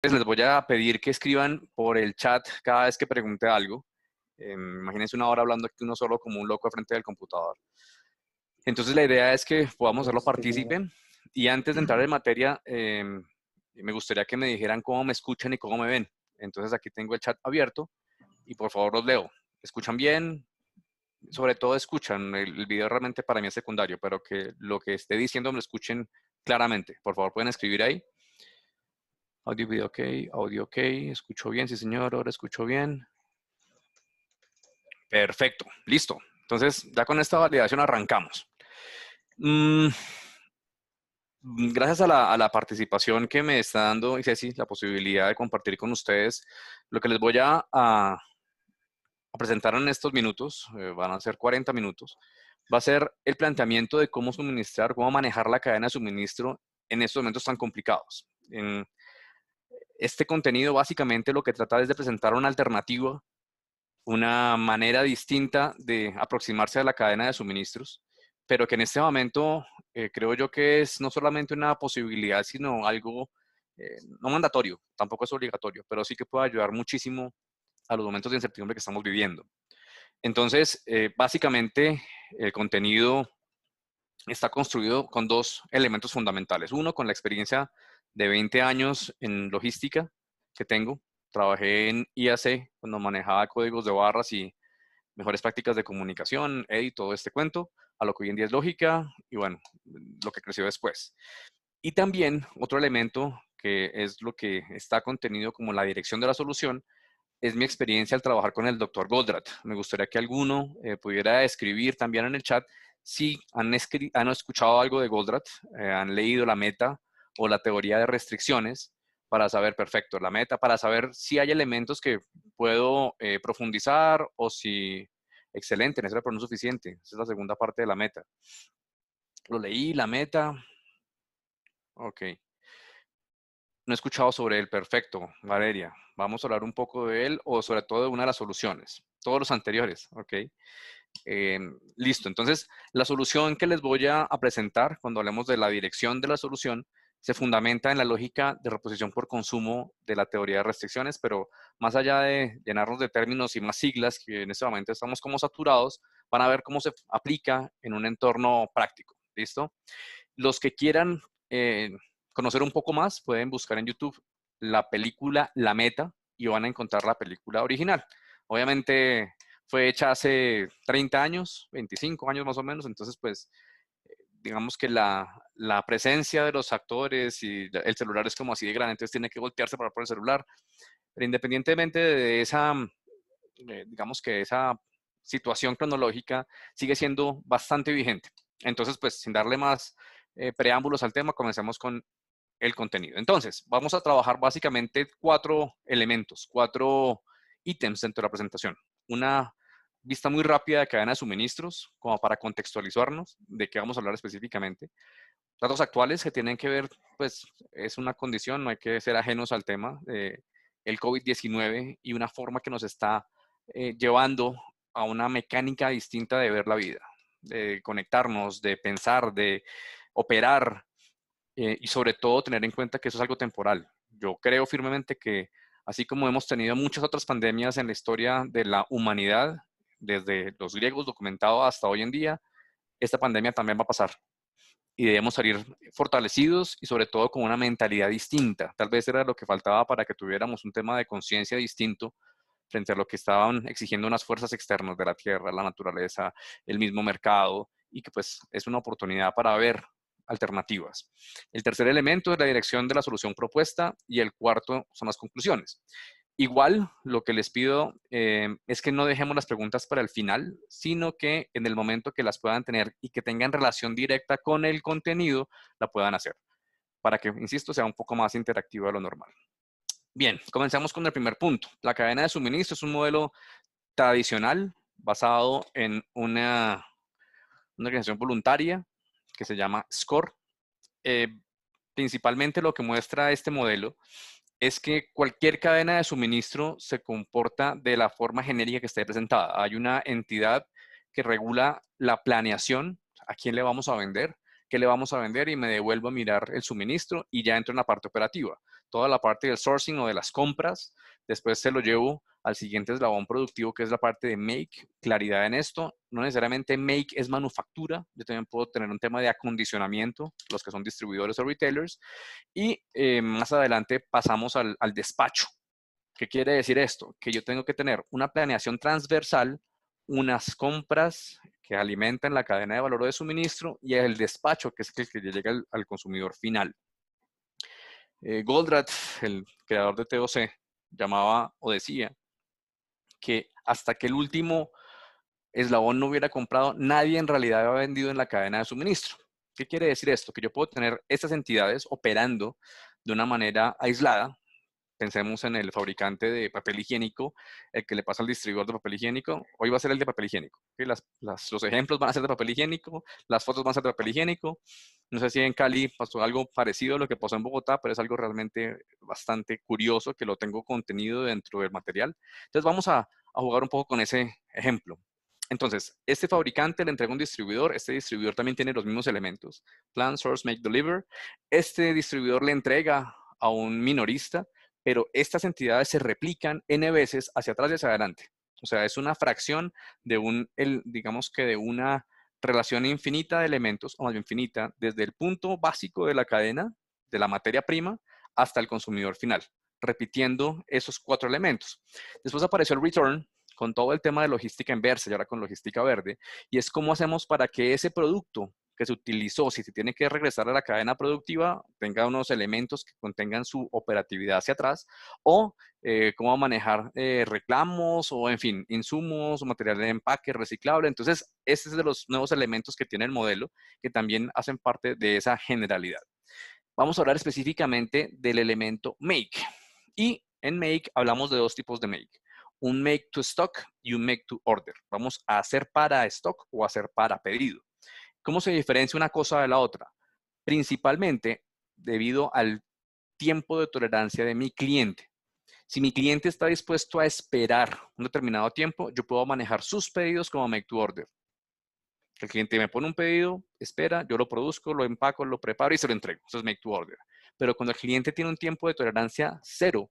les voy a pedir que escriban por el chat cada vez que pregunte algo. Imagínense una hora hablando aquí uno solo como un loco frente del computador. Entonces la idea es que podamos hacerlo partícipe. Y antes de entrar en materia, me gustaría que me dijeran cómo me escuchan y cómo me ven. Entonces aquí tengo el chat abierto y por favor los leo. ¿Escuchan bien? Sobre todo escuchan. El video realmente para mí es secundario, pero que lo que esté diciendo me lo escuchen claramente. Por favor, pueden escribir ahí. Audio, video, ok. Audio, ok. Escucho bien, sí, señor. Ahora escucho bien. Perfecto. Listo. Entonces, ya con esta validación arrancamos. Gracias a la participación que me está dando Ceci, la posibilidad de compartir con ustedes, lo que les voy a presentar en estos minutos, van a ser 40 minutos, va a ser el planteamiento de cómo suministrar, cómo manejar la cadena de suministro en estos momentos tan complicados. En este contenido básicamente lo que trata es de presentar una alternativa, una manera distinta de aproximarse a la cadena de suministros, pero que en este momento creo yo que es no solamente una posibilidad, sino algo no mandatorio, tampoco es obligatorio, pero sí que puede ayudar muchísimo a los momentos de incertidumbre que estamos viviendo. Entonces, básicamente, el contenido está construido con dos elementos fundamentales. Uno, con la experiencia de 20 años en logística que tengo. Trabajé en IAC cuando manejaba códigos de barras y mejores prácticas de comunicación, y todo este cuento, a lo que hoy en día es lógica y bueno, lo que creció después. Y también otro elemento que es lo que está contenido como la dirección de la solución, es mi experiencia al trabajar con el doctor Goldratt. Me gustaría que alguno pudiera escribir también en el chat si han escuchado algo de Goldratt, han leído la meta o la teoría de restricciones para saber, perfecto, la meta, para saber si hay elementos que puedo profundizar o si, excelente, en pero no es suficiente. Esa es la segunda parte de la meta. Lo leí, la meta, ok. No he escuchado sobre él, perfecto, Valeria. Vamos a hablar un poco de él o sobre todo de una de las soluciones. Todos los anteriores, ok. Listo, entonces la solución que les voy a presentar cuando hablemos de la dirección de la solución se fundamenta en la lógica de reposición por consumo de la teoría de restricciones, pero más allá de llenarnos de términos y más siglas, que en este momento estamos como saturados, van a ver cómo se aplica en un entorno práctico. ¿Listo? Los que quieran conocer un poco más pueden buscar en YouTube la película La Meta y van a encontrar la película original. Obviamente fue hecha hace 30 años, 25 años más o menos, entonces pues digamos que la presencia de los actores y el celular es como así de grande, entonces tiene que voltearse para poner el celular. Pero independientemente de esa, digamos que esa situación cronológica sigue siendo bastante vigente. Entonces, pues sin darle más preámbulos al tema, comencemos con el contenido. Entonces, vamos a trabajar básicamente 4 elementos, 4 ítems dentro de la presentación. Una vista muy rápida de cadena de suministros, como para contextualizarnos de qué vamos a hablar específicamente. Datos actuales que tienen que ver, pues es una condición, no hay que ser ajenos al tema, el COVID-19 y una forma que nos está llevando a una mecánica distinta de ver la vida, de conectarnos, de pensar, de operar, y sobre todo tener en cuenta que eso es algo temporal. Yo creo firmemente que así como hemos tenido muchas otras pandemias en la historia de la humanidad, desde los griegos documentado hasta hoy en día, esta pandemia también va a pasar. Y debemos salir fortalecidos y sobre todo con una mentalidad distinta. Tal vez era lo que faltaba para que tuviéramos un tema de conciencia distinto frente a lo que estaban exigiendo unas fuerzas externas de la tierra, la naturaleza, el mismo mercado, y que pues es una oportunidad para ver alternativas. El tercer elemento es la dirección de la solución propuesta y el cuarto son las conclusiones. Igual, lo que les pido es que no dejemos las preguntas para el final, sino que en el momento que las puedan tener y que tengan relación directa con el contenido, la puedan hacer, para que, insisto, sea un poco más interactivo de lo normal. Bien, comenzamos con el primer punto. La cadena de suministro es un modelo tradicional basado en una organización voluntaria que se llama SCORE. Eh, Principalmente lo que muestra este modelo es que cualquier cadena de suministro se comporta de la forma genérica que esté presentada. Hay una entidad que regula la planeación, a quién le vamos a vender, qué le vamos a vender y me devuelvo a mirar el suministro y ya entro en la parte operativa. toda la parte del sourcing o de las compras. Después se lo llevo al siguiente eslabón productivo, que es la parte de make, claridad en esto. No necesariamente make es manufactura, yo también puedo tener un tema de acondicionamiento, los que son distribuidores o retailers. Y más adelante pasamos al despacho. ¿Qué quiere decir esto? Que yo tengo que tener una planeación transversal, unas compras que alimentan la cadena de valor de suministro y el despacho, que es el que llega al consumidor final. Goldratt, el creador de TOC, llamaba o decía que hasta que el último eslabón no hubiera comprado, nadie en realidad había vendido en la cadena de suministro. ¿Qué quiere decir esto? Que yo puedo tener estas entidades operando de una manera aislada. Pensemos en el fabricante de papel higiénico, el que le pasa al distribuidor de papel higiénico. Hoy va a ser el de papel higiénico. ¿Okay? Los ejemplos van a ser de papel higiénico, las fotos van a ser de papel higiénico. No sé si en Cali pasó algo parecido a lo que pasó en Bogotá, pero es algo realmente bastante curioso que lo tengo contenido dentro del material. Entonces vamos a jugar un poco con ese ejemplo. Entonces, este fabricante le entrega un distribuidor, este distribuidor también tiene los mismos elementos, plan, source, make, deliver. Este distribuidor le entrega a un minorista, pero estas entidades se replican N veces hacia atrás y hacia adelante. O sea, es una fracción de digamos que de una relación infinita de elementos, o más bien finita, desde el punto básico de la cadena, de la materia prima, hasta el consumidor final, repitiendo esos 4 elementos. Después apareció el return, con todo el tema de logística inversa y ahora con logística verde, y es cómo hacemos para que ese producto que se utilizó, si se tiene que regresar a la cadena productiva, tenga unos elementos que contengan su operatividad hacia atrás, o cómo manejar reclamos, o en fin, insumos, o material de empaque reciclable. Entonces, este es de los nuevos elementos que tiene el modelo, que también hacen parte de esa generalidad. Vamos a hablar específicamente del elemento make. Y en make hablamos de 2 tipos de make. Un make to stock y un make to order. Vamos a hacer para stock o hacer para pedido. ¿Cómo se diferencia una cosa de la otra? Principalmente debido al tiempo de tolerancia de mi cliente. Si mi cliente está dispuesto a esperar un determinado tiempo, yo puedo manejar sus pedidos como make to order. El cliente me pone un pedido, espera, yo lo produzco, lo empaco, lo preparo y se lo entrego. Eso es make to order. Pero cuando el cliente tiene un tiempo de tolerancia 0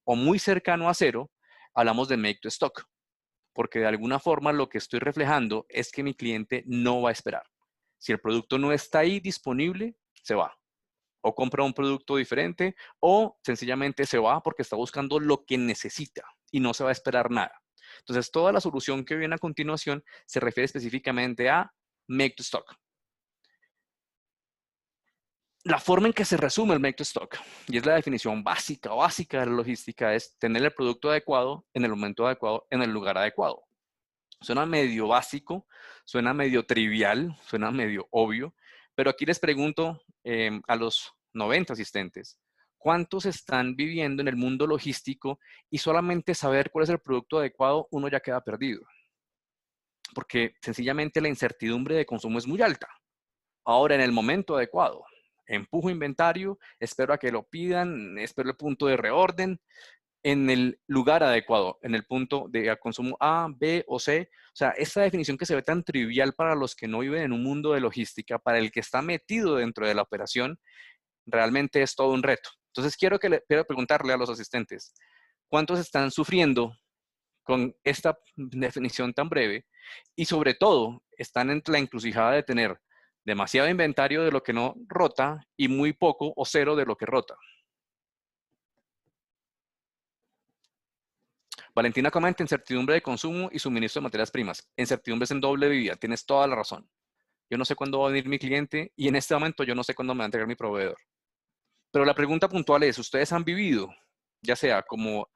o muy cercano a 0, hablamos de make to stock. Porque de alguna forma lo que estoy reflejando es que mi cliente no va a esperar. Si el producto no está ahí disponible, se va. O compra un producto diferente o sencillamente se va porque está buscando lo que necesita y no se va a esperar nada. Entonces, toda la solución que viene a continuación se refiere específicamente a make to stock. La forma en que se resume el make to stock, y es la definición básica de la logística, es tener el producto adecuado en el momento adecuado, en el lugar adecuado. Suena medio básico, suena medio trivial, suena medio obvio, pero aquí les pregunto a los 90 asistentes, ¿cuántos están viviendo en el mundo logístico y solamente saber cuál es el producto adecuado, uno ya queda perdido? Porque sencillamente la incertidumbre de consumo es muy alta. Ahora, en el momento adecuado, empujo inventario, espero a que lo pidan, espero el punto de reorden, en el lugar adecuado, en el punto de consumo A, B o C. O sea, esta definición que se ve tan trivial para los que no viven en un mundo de logística, para el que está metido dentro de la operación, realmente es todo un reto. Entonces, quiero preguntarle a los asistentes, ¿cuántos están sufriendo con esta definición tan breve? Y sobre todo, están en la encrucijada de tener demasiado inventario de lo que no rota y muy poco o cero de lo que rota. Valentina comenta incertidumbre de consumo y suministro de materias primas. Incertidumbre es en doble vía, tienes toda la razón. Yo no sé cuándo va a venir mi cliente y en este momento yo no sé cuándo me va a entregar mi proveedor. Pero la pregunta puntual es, ¿ustedes han vivido, ya sea como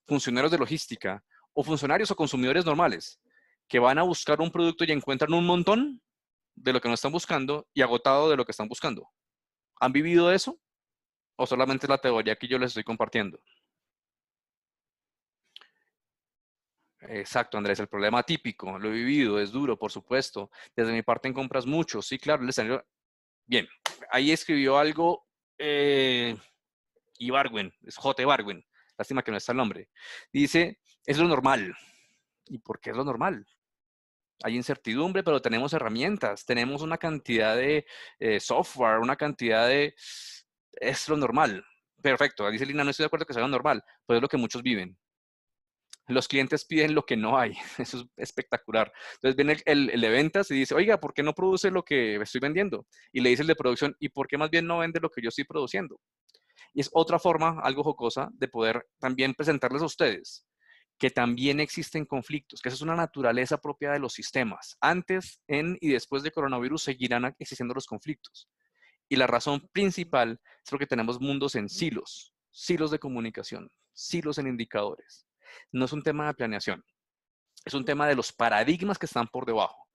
funcionarios de logística o funcionarios o consumidores normales, que van a buscar un producto y encuentran un montón de lo que no están buscando y agotado de lo que están buscando? ¿Han vivido eso? ¿O solamente es la teoría que yo les estoy compartiendo? Exacto, Andrés, el problema típico, lo he vivido, es duro, por supuesto. Desde mi parte en compras mucho, sí, claro, le salió bien. Ahí escribió algo Ibargüen, es J. Ibargüen, lástima que no está el nombre. Dice, es lo normal. ¿Y por qué es lo normal? Hay incertidumbre, pero tenemos herramientas, tenemos una cantidad de software, una cantidad de... Es lo normal. Perfecto, dice Lina, no estoy de acuerdo que sea normal, pero es lo que muchos viven. Los clientes piden lo que no hay. Eso es espectacular. Entonces viene el de ventas y dice, oiga, ¿por qué no produce lo que estoy vendiendo? Y le dice el de producción, ¿y por qué más bien no vende lo que yo estoy produciendo? Y es otra forma, algo jocosa, de poder también presentarles a ustedes que también existen conflictos, que esa es una naturaleza propia de los sistemas. Antes, en y después de coronavirus seguirán existiendo los conflictos. Y la razón principal es porque tenemos mundos en silos, silos de comunicación, silos en indicadores. No es un tema de planeación, es un tema de los paradigmas que están por debajo.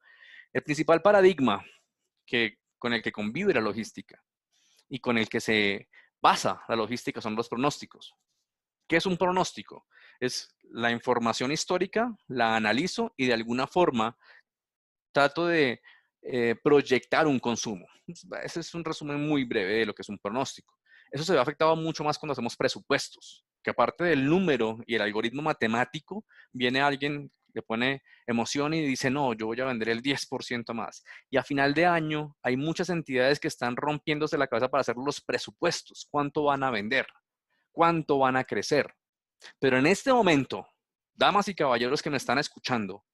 El principal paradigma con el que convive la logística y con el que se basa la logística son los pronósticos. ¿Qué es un pronóstico? Es la información histórica, la analizo y de alguna forma trato de proyectar un consumo. Ese es un resumen muy breve de lo que es un pronóstico. Eso se ve afectado mucho más cuando hacemos presupuestos, que aparte del número y el algoritmo matemático, viene alguien, le pone emoción y dice, no, yo voy a vender el 10% más. Y a final de año hay muchas entidades que están rompiéndose la cabeza para hacer los presupuestos. ¿Cuánto van a vender? ¿Cuánto van a crecer? Pero en este momento, damas y caballeros que me están escuchando,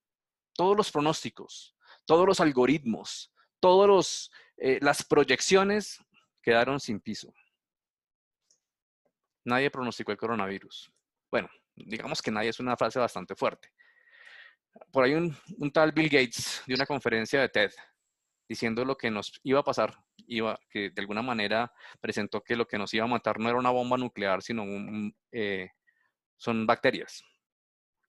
todos los pronósticos, todos los algoritmos, todas las proyecciones quedaron sin piso. Nadie pronosticó el coronavirus. Bueno, digamos que nadie es una frase bastante fuerte. Por ahí un tal Bill Gates de una conferencia de TED diciendo lo que nos iba a pasar, que de alguna manera presentó que lo que nos iba a matar no era una bomba nuclear, sino son bacterias.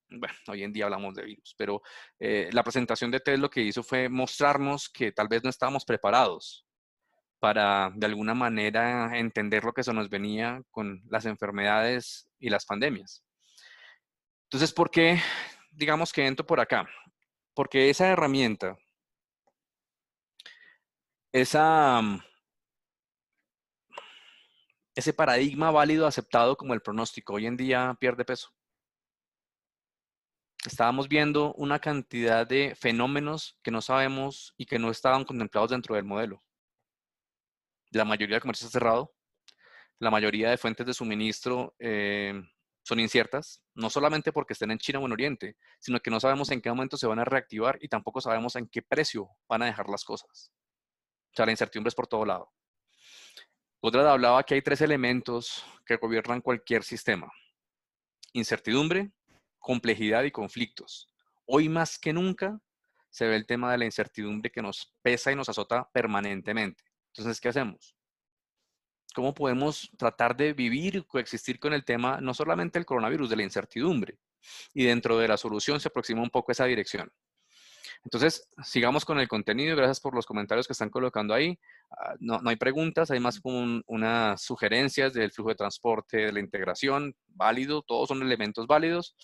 Bueno, hoy en día hablamos de virus, pero la presentación de TED lo que hizo fue mostrarnos que tal vez no estábamos preparados para de alguna manera entender lo que se nos venía con las enfermedades y las pandemias. Entonces, ¿por qué digamos que entro por acá? Porque esa herramienta, esa, ese paradigma válido aceptado como el pronóstico, hoy en día pierde peso. Estábamos viendo una cantidad de fenómenos que no sabemos y que no estaban contemplados dentro del modelo. La mayoría de comercio está cerrado, la mayoría de fuentes de suministro son inciertas, no solamente porque estén en China o en Oriente, sino que no sabemos en qué momento se van a reactivar y tampoco sabemos en qué precio van a dejar las cosas. O sea, la incertidumbre es por todo lado. Otra hablaba que hay tres elementos que gobiernan cualquier sistema: incertidumbre, complejidad y conflictos. Hoy más que nunca se ve el tema de la incertidumbre que nos pesa y nos azota permanentemente. Entonces, ¿qué hacemos? ¿Cómo podemos tratar de vivir y coexistir con el tema, no solamente del coronavirus, de la incertidumbre? Y dentro de la solución se aproxima un poco esa dirección. Entonces, sigamos con el contenido. Gracias por los comentarios que están colocando ahí. No hay preguntas, hay más como unas sugerencias del flujo de transporte, de la integración, válido, todos son elementos válidos.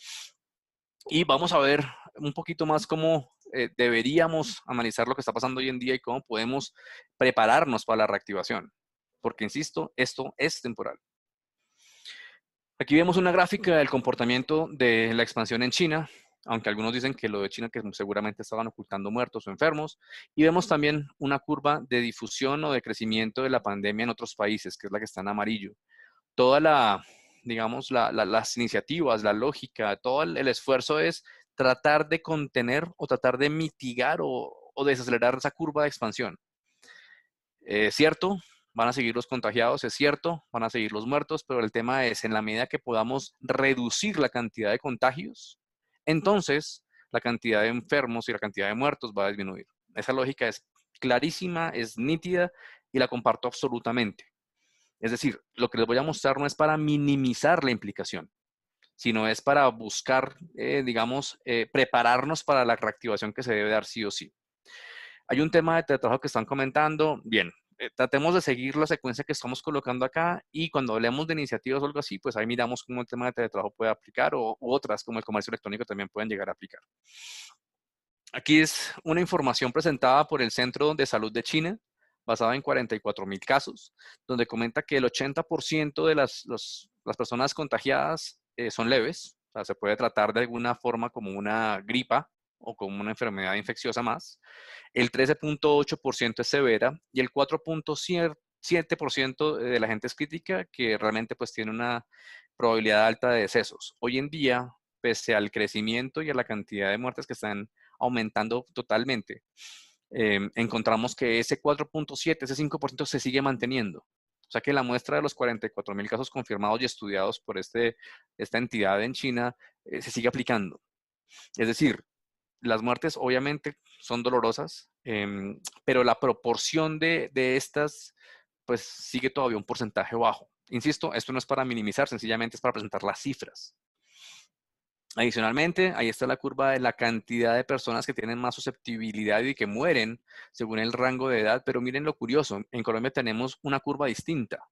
Y vamos a ver un poquito más cómo deberíamos analizar lo que está pasando hoy en día y cómo podemos prepararnos para la reactivación. Porque, insisto, esto es temporal. Aquí vemos una gráfica del comportamiento de la expansión en China, aunque algunos dicen que lo de China que seguramente estaban ocultando muertos o enfermos. Y vemos también una curva de difusión o de crecimiento de la pandemia en otros países, que es la que está en amarillo. Toda digamos, las iniciativas, la lógica, todo el esfuerzo es tratar de contener o tratar de mitigar o desacelerar esa curva de expansión. ¿Cierto? Van a seguir los contagiados, es cierto, van a seguir los muertos, pero el tema es, en la medida que podamos reducir la cantidad de contagios, entonces la cantidad de enfermos y la cantidad de muertos va a disminuir. Esa lógica es clarísima, es nítida y la comparto absolutamente. Es decir, lo que les voy a mostrar no es para minimizar la implicación, sino es para buscar, digamos, prepararnos para la reactivación que se debe dar sí o sí. Hay un tema de teletrabajo que están comentando. Bien, tratemos de seguir la secuencia que estamos colocando acá y cuando hablemos de iniciativas o algo así, pues ahí miramos cómo el tema de teletrabajo puede aplicar u otras como el comercio electrónico también pueden llegar a aplicar. Aquí es una información presentada por el Centro de Salud de China, basada en 44,000 casos, donde comenta que el 80% de las personas contagiadas son leves, o sea, se puede tratar de alguna forma como una gripa o como una enfermedad infecciosa más. El 13,8% es severa y el 7% de la gente es crítica, que realmente pues tiene una probabilidad alta de decesos. Hoy en día, pese al crecimiento y a la cantidad de muertes que están aumentando totalmente, encontramos que ese 4.7, ese 5% se sigue manteniendo. O sea que la muestra de los 44.000 casos confirmados y estudiados por esta entidad en China se sigue aplicando. Es decir, las muertes obviamente son dolorosas, pero la proporción de estas pues sigue todavía un porcentaje bajo. Insisto, esto no es para minimizar, sencillamente es para presentar las cifras. Adicionalmente, ahí está la curva de la cantidad de personas que tienen más susceptibilidad y que mueren según el rango de edad, pero miren lo curioso, en Colombia tenemos una curva distinta.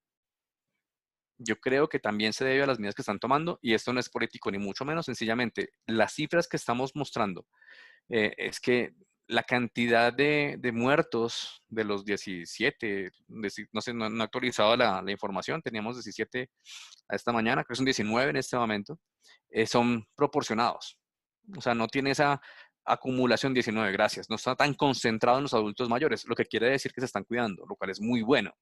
Yo creo que también se debe a las medidas que están tomando, y esto no es político ni mucho menos, sencillamente las cifras que estamos mostrando es que la cantidad de muertos de los 17, no sé, no he actualizado la información, teníamos 17 a esta mañana, creo que son 19 en este momento, son proporcionados. O sea, no tiene esa acumulación 19, gracias, no está tan concentrado en los adultos mayores, lo que quiere decir que se están cuidando, lo cual es muy bueno.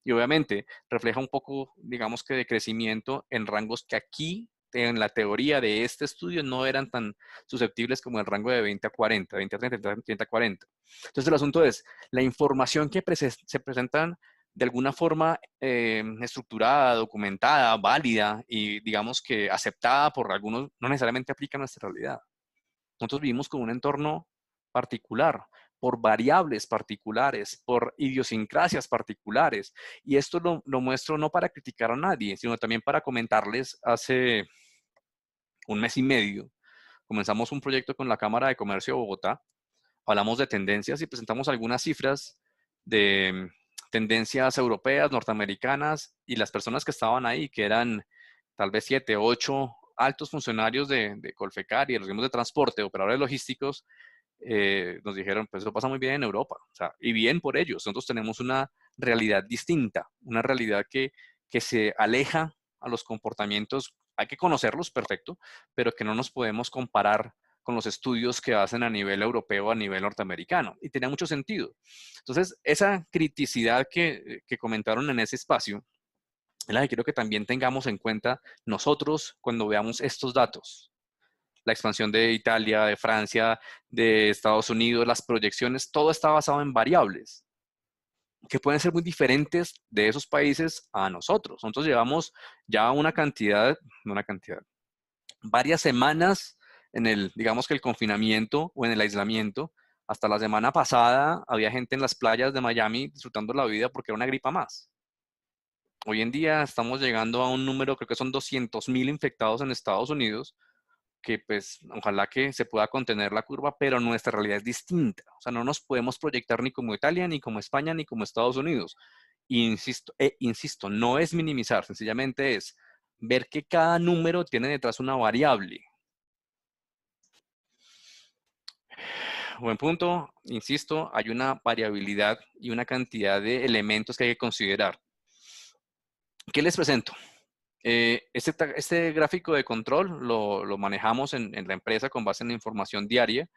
Y obviamente refleja un poco, digamos que de crecimiento en rangos que aquí, en la teoría de este estudio, no eran tan susceptibles como el rango de 20 a 40, 20 a 30, 30 a 40. Entonces el asunto es, la información que se presentan de alguna forma estructurada, documentada, válida y digamos que aceptada por algunos, no necesariamente aplica a nuestra realidad. Nosotros vivimos con un entorno particular, por variables particulares, por idiosincrasias particulares. Y esto lo muestro no para criticar a nadie, sino también para comentarles. Hace un mes y medio comenzamos un proyecto con la Cámara de Comercio de Bogotá. Hablamos de tendencias y presentamos algunas cifras de tendencias europeas, norteamericanas, y las personas que estaban ahí, que eran tal vez 7, 8 altos funcionarios de Colfecar y de los gremios de transporte, operadores logísticos, nos dijeron, pues eso pasa muy bien en Europa, o sea, y bien por ellos. Nosotros tenemos una realidad distinta, una realidad que se aleja a los comportamientos, hay que conocerlos, perfecto, pero que no nos podemos comparar con los estudios que hacen a nivel europeo, a nivel norteamericano, y tenía mucho sentido. Entonces, esa criticidad que comentaron en ese espacio, es la que quiero que también tengamos en cuenta nosotros cuando veamos estos datos. La expansión de Italia, de Francia, de Estados Unidos, las proyecciones, todo está basado en variables que pueden ser muy diferentes de esos países a nosotros. Nosotros llevamos ya varias semanas en el, digamos que el confinamiento o en el aislamiento. Hasta la semana pasada había gente en las playas de Miami disfrutando la vida porque era una gripa más. Hoy en día estamos llegando a un número, creo que son 200.000 infectados en Estados Unidos, que pues ojalá que se pueda contener la curva, pero nuestra realidad es distinta. O sea, no nos podemos proyectar ni como Italia, ni como España, ni como Estados Unidos. Insisto, no es minimizar, sencillamente es ver que cada número tiene detrás una variable. Buen punto, insisto, hay una variabilidad y una cantidad de elementos que hay que considerar. ¿Qué les presento? Este gráfico de control lo manejamos en la empresa con base en la información diaria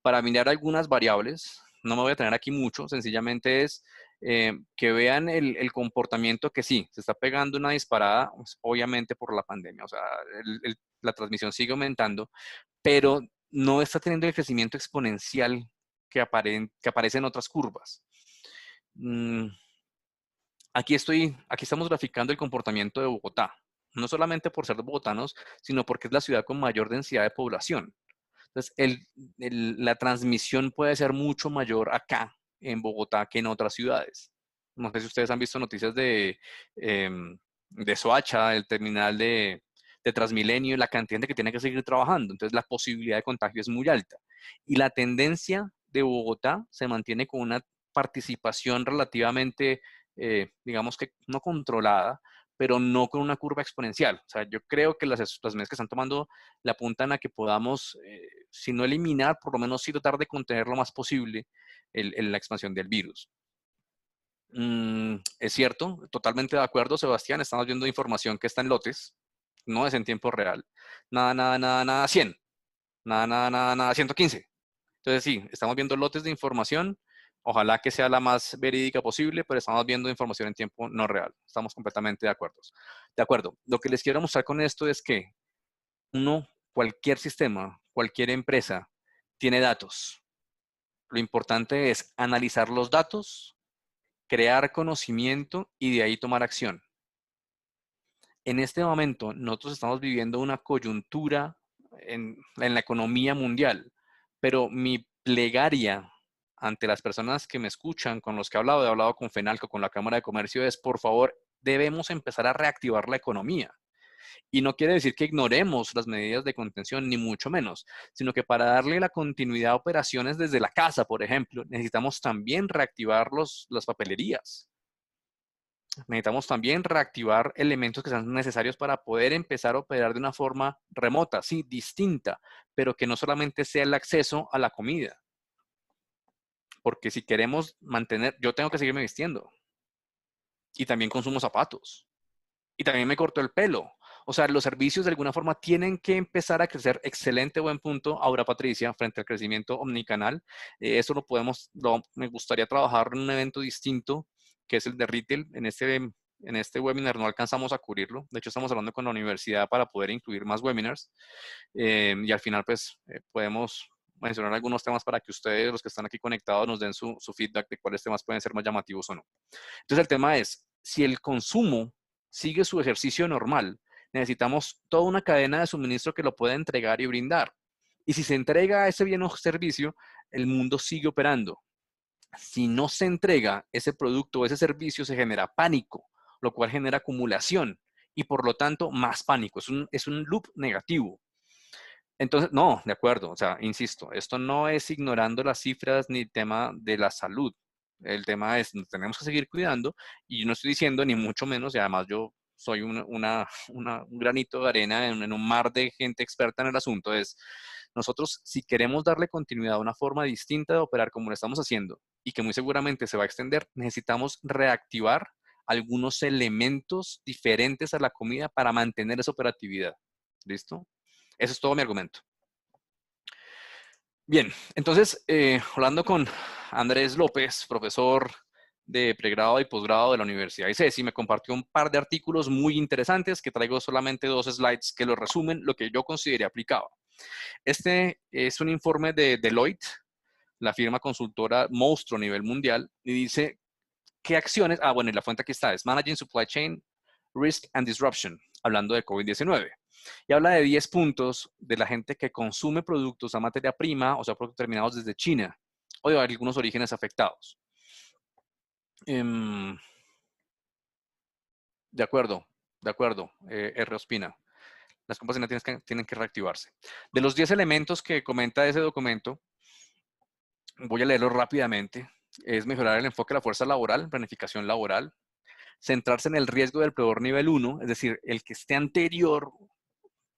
para mirar algunas variables. No me voy a tener aquí mucho, sencillamente es que vean el comportamiento que sí, se está pegando una disparada, pues, obviamente por la pandemia. O sea, la transmisión sigue aumentando, pero no está teniendo el crecimiento exponencial que aparece en otras curvas. Aquí estamos graficando el comportamiento de Bogotá, no solamente por ser bogotanos, sino porque es la ciudad con mayor densidad de población. Entonces, la transmisión puede ser mucho mayor acá en Bogotá que en otras ciudades. No sé si ustedes han visto noticias de Soacha, el terminal de Transmilenio, la cantidad de gente que tiene que seguir trabajando. Entonces, la posibilidad de contagio es muy alta. Y la tendencia de Bogotá se mantiene con una participación relativamente, digamos que no controlada, pero no con una curva exponencial. O sea, yo creo que las medidas que están tomando le apuntan a que podamos, si no eliminar, por lo menos sí tratar de contener lo más posible la expansión del virus. Es cierto, totalmente de acuerdo, Sebastián, estamos viendo información que está en lotes, no es en tiempo real. Nada, nada, nada, nada, 100. Nada, nada, nada, nada, 115. Entonces sí, estamos viendo lotes de información. Ojalá que sea la más verídica posible, pero estamos viendo información en tiempo no real. Estamos completamente de acuerdo. De acuerdo. Lo que les quiero mostrar con esto es que cualquier sistema, cualquier empresa, tiene datos. Lo importante es analizar los datos, crear conocimiento y de ahí tomar acción. En este momento, nosotros estamos viviendo una coyuntura en la economía mundial, pero mi plegaria ante las personas que me escuchan, con los que he hablado con FENALCO, con la Cámara de Comercio, es, por favor, debemos empezar a reactivar la economía. Y no quiere decir que ignoremos las medidas de contención, ni mucho menos, sino que para darle la continuidad a operaciones desde la casa, por ejemplo, necesitamos también reactivar las papelerías. Necesitamos también reactivar elementos que sean necesarios para poder empezar a operar de una forma remota, sí, distinta, pero que no solamente sea el acceso a la comida. Porque si queremos mantener, yo tengo que seguirme vistiendo. Y también consumo zapatos. Y también me corto el pelo. O sea, los servicios de alguna forma tienen que empezar a crecer. Excelente, buen punto, Aura Patricia, frente al crecimiento omnicanal. Eso me gustaría trabajar en un evento distinto, que es el de retail. En este webinar no alcanzamos a cubrirlo. De hecho, estamos hablando con la universidad para poder incluir más webinars. Y al final, pues, podemos mencionar algunos temas para que ustedes, los que están aquí conectados, nos den su feedback de cuáles temas pueden ser más llamativos o no. Entonces, el tema es, si el consumo sigue su ejercicio normal, necesitamos toda una cadena de suministro que lo pueda entregar y brindar. Y si se entrega ese bien o servicio, el mundo sigue operando. Si no se entrega ese producto o ese servicio, se genera pánico, lo cual genera acumulación y por lo tanto más pánico. Es un loop negativo. Entonces, no, de acuerdo, o sea, insisto, esto no es ignorando las cifras ni el tema de la salud. El tema es, nos tenemos que seguir cuidando y yo no estoy diciendo ni mucho menos, y además yo soy un granito de arena en un mar de gente experta en el asunto, es nosotros si queremos darle continuidad a una forma distinta de operar como lo estamos haciendo y que muy seguramente se va a extender, necesitamos reactivar algunos elementos diferentes a la comida para mantener esa operatividad. ¿Listo? Eso es todo mi argumento. Bien, entonces, hablando con Andrés López, profesor de pregrado y posgrado de la Universidad de ICESI, me compartió un par de artículos muy interesantes que traigo solamente 2 slides que lo resumen lo que yo consideré aplicado. Este es un informe de Deloitte, la firma consultora monstruo a nivel mundial, y dice qué acciones, bueno, y la fuente aquí está, es Managing Supply Chain Risk and Disruption, hablando de COVID-19. Y habla de 10 puntos de la gente que consume productos a materia prima, o sea, productos terminados desde China, o de algunos orígenes afectados. De acuerdo, R. Ospina. Las compras tienen que reactivarse. De los 10 elementos que comenta ese documento, voy a leerlo rápidamente. Es mejorar el enfoque de la fuerza laboral, planificación laboral, centrarse en el riesgo del proveedor nivel 1, es decir, el que esté anterior,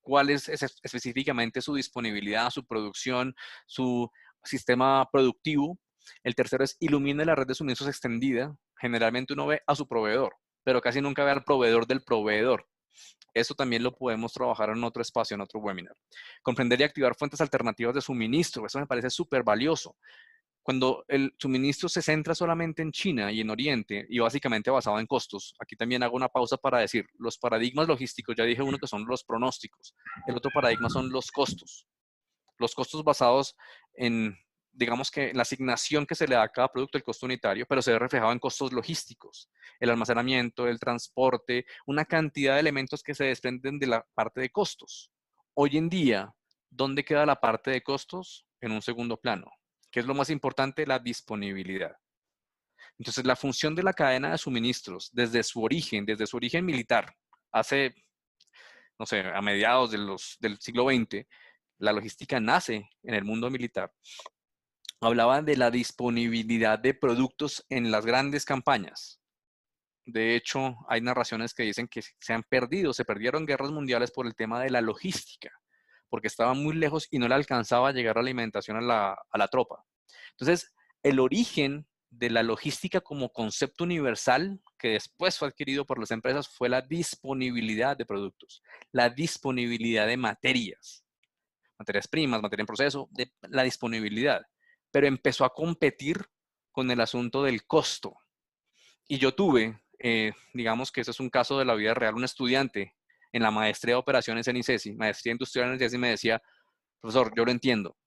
cuál es específicamente su disponibilidad, su producción, su sistema productivo. El tercero es ilumine la red de suministros extendida. Generalmente uno ve a su proveedor, pero casi nunca ve al proveedor del proveedor. Eso también lo podemos trabajar en otro espacio, en otro webinar. Comprender y activar fuentes alternativas de suministro. Eso me parece súper valioso. Cuando el suministro se centra solamente en China y en Oriente y básicamente basado en costos, aquí también hago una pausa para decir, los paradigmas logísticos, ya dije uno que son los pronósticos, el otro paradigma son los costos basados en, digamos que en la asignación que se le da a cada producto, el costo unitario, pero se ve reflejado en costos logísticos, el almacenamiento, el transporte, una cantidad de elementos que se desprenden de la parte de costos. Hoy en día, ¿dónde queda la parte de costos? En un segundo plano. ¿Qué es lo más importante? La disponibilidad. Entonces, la función de la cadena de suministros desde su origen militar, hace, no sé, a mediados del siglo XX, la logística nace en el mundo militar. Hablaba de la disponibilidad de productos en las grandes campañas. De hecho, hay narraciones que dicen que se perdieron guerras mundiales por el tema de la logística, porque estaban muy lejos y no le alcanzaba a llegar la alimentación a la tropa. Entonces, el origen de la logística como concepto universal, que después fue adquirido por las empresas, fue la disponibilidad de productos, la disponibilidad de materias primas, materia en proceso, de la disponibilidad. Pero empezó a competir con el asunto del costo. Y yo tuve, digamos que eso es un caso de la vida real, un estudiante en la maestría de operaciones en ICESI, maestría industrial en ICESI, me decía, profesor, yo lo entiendo.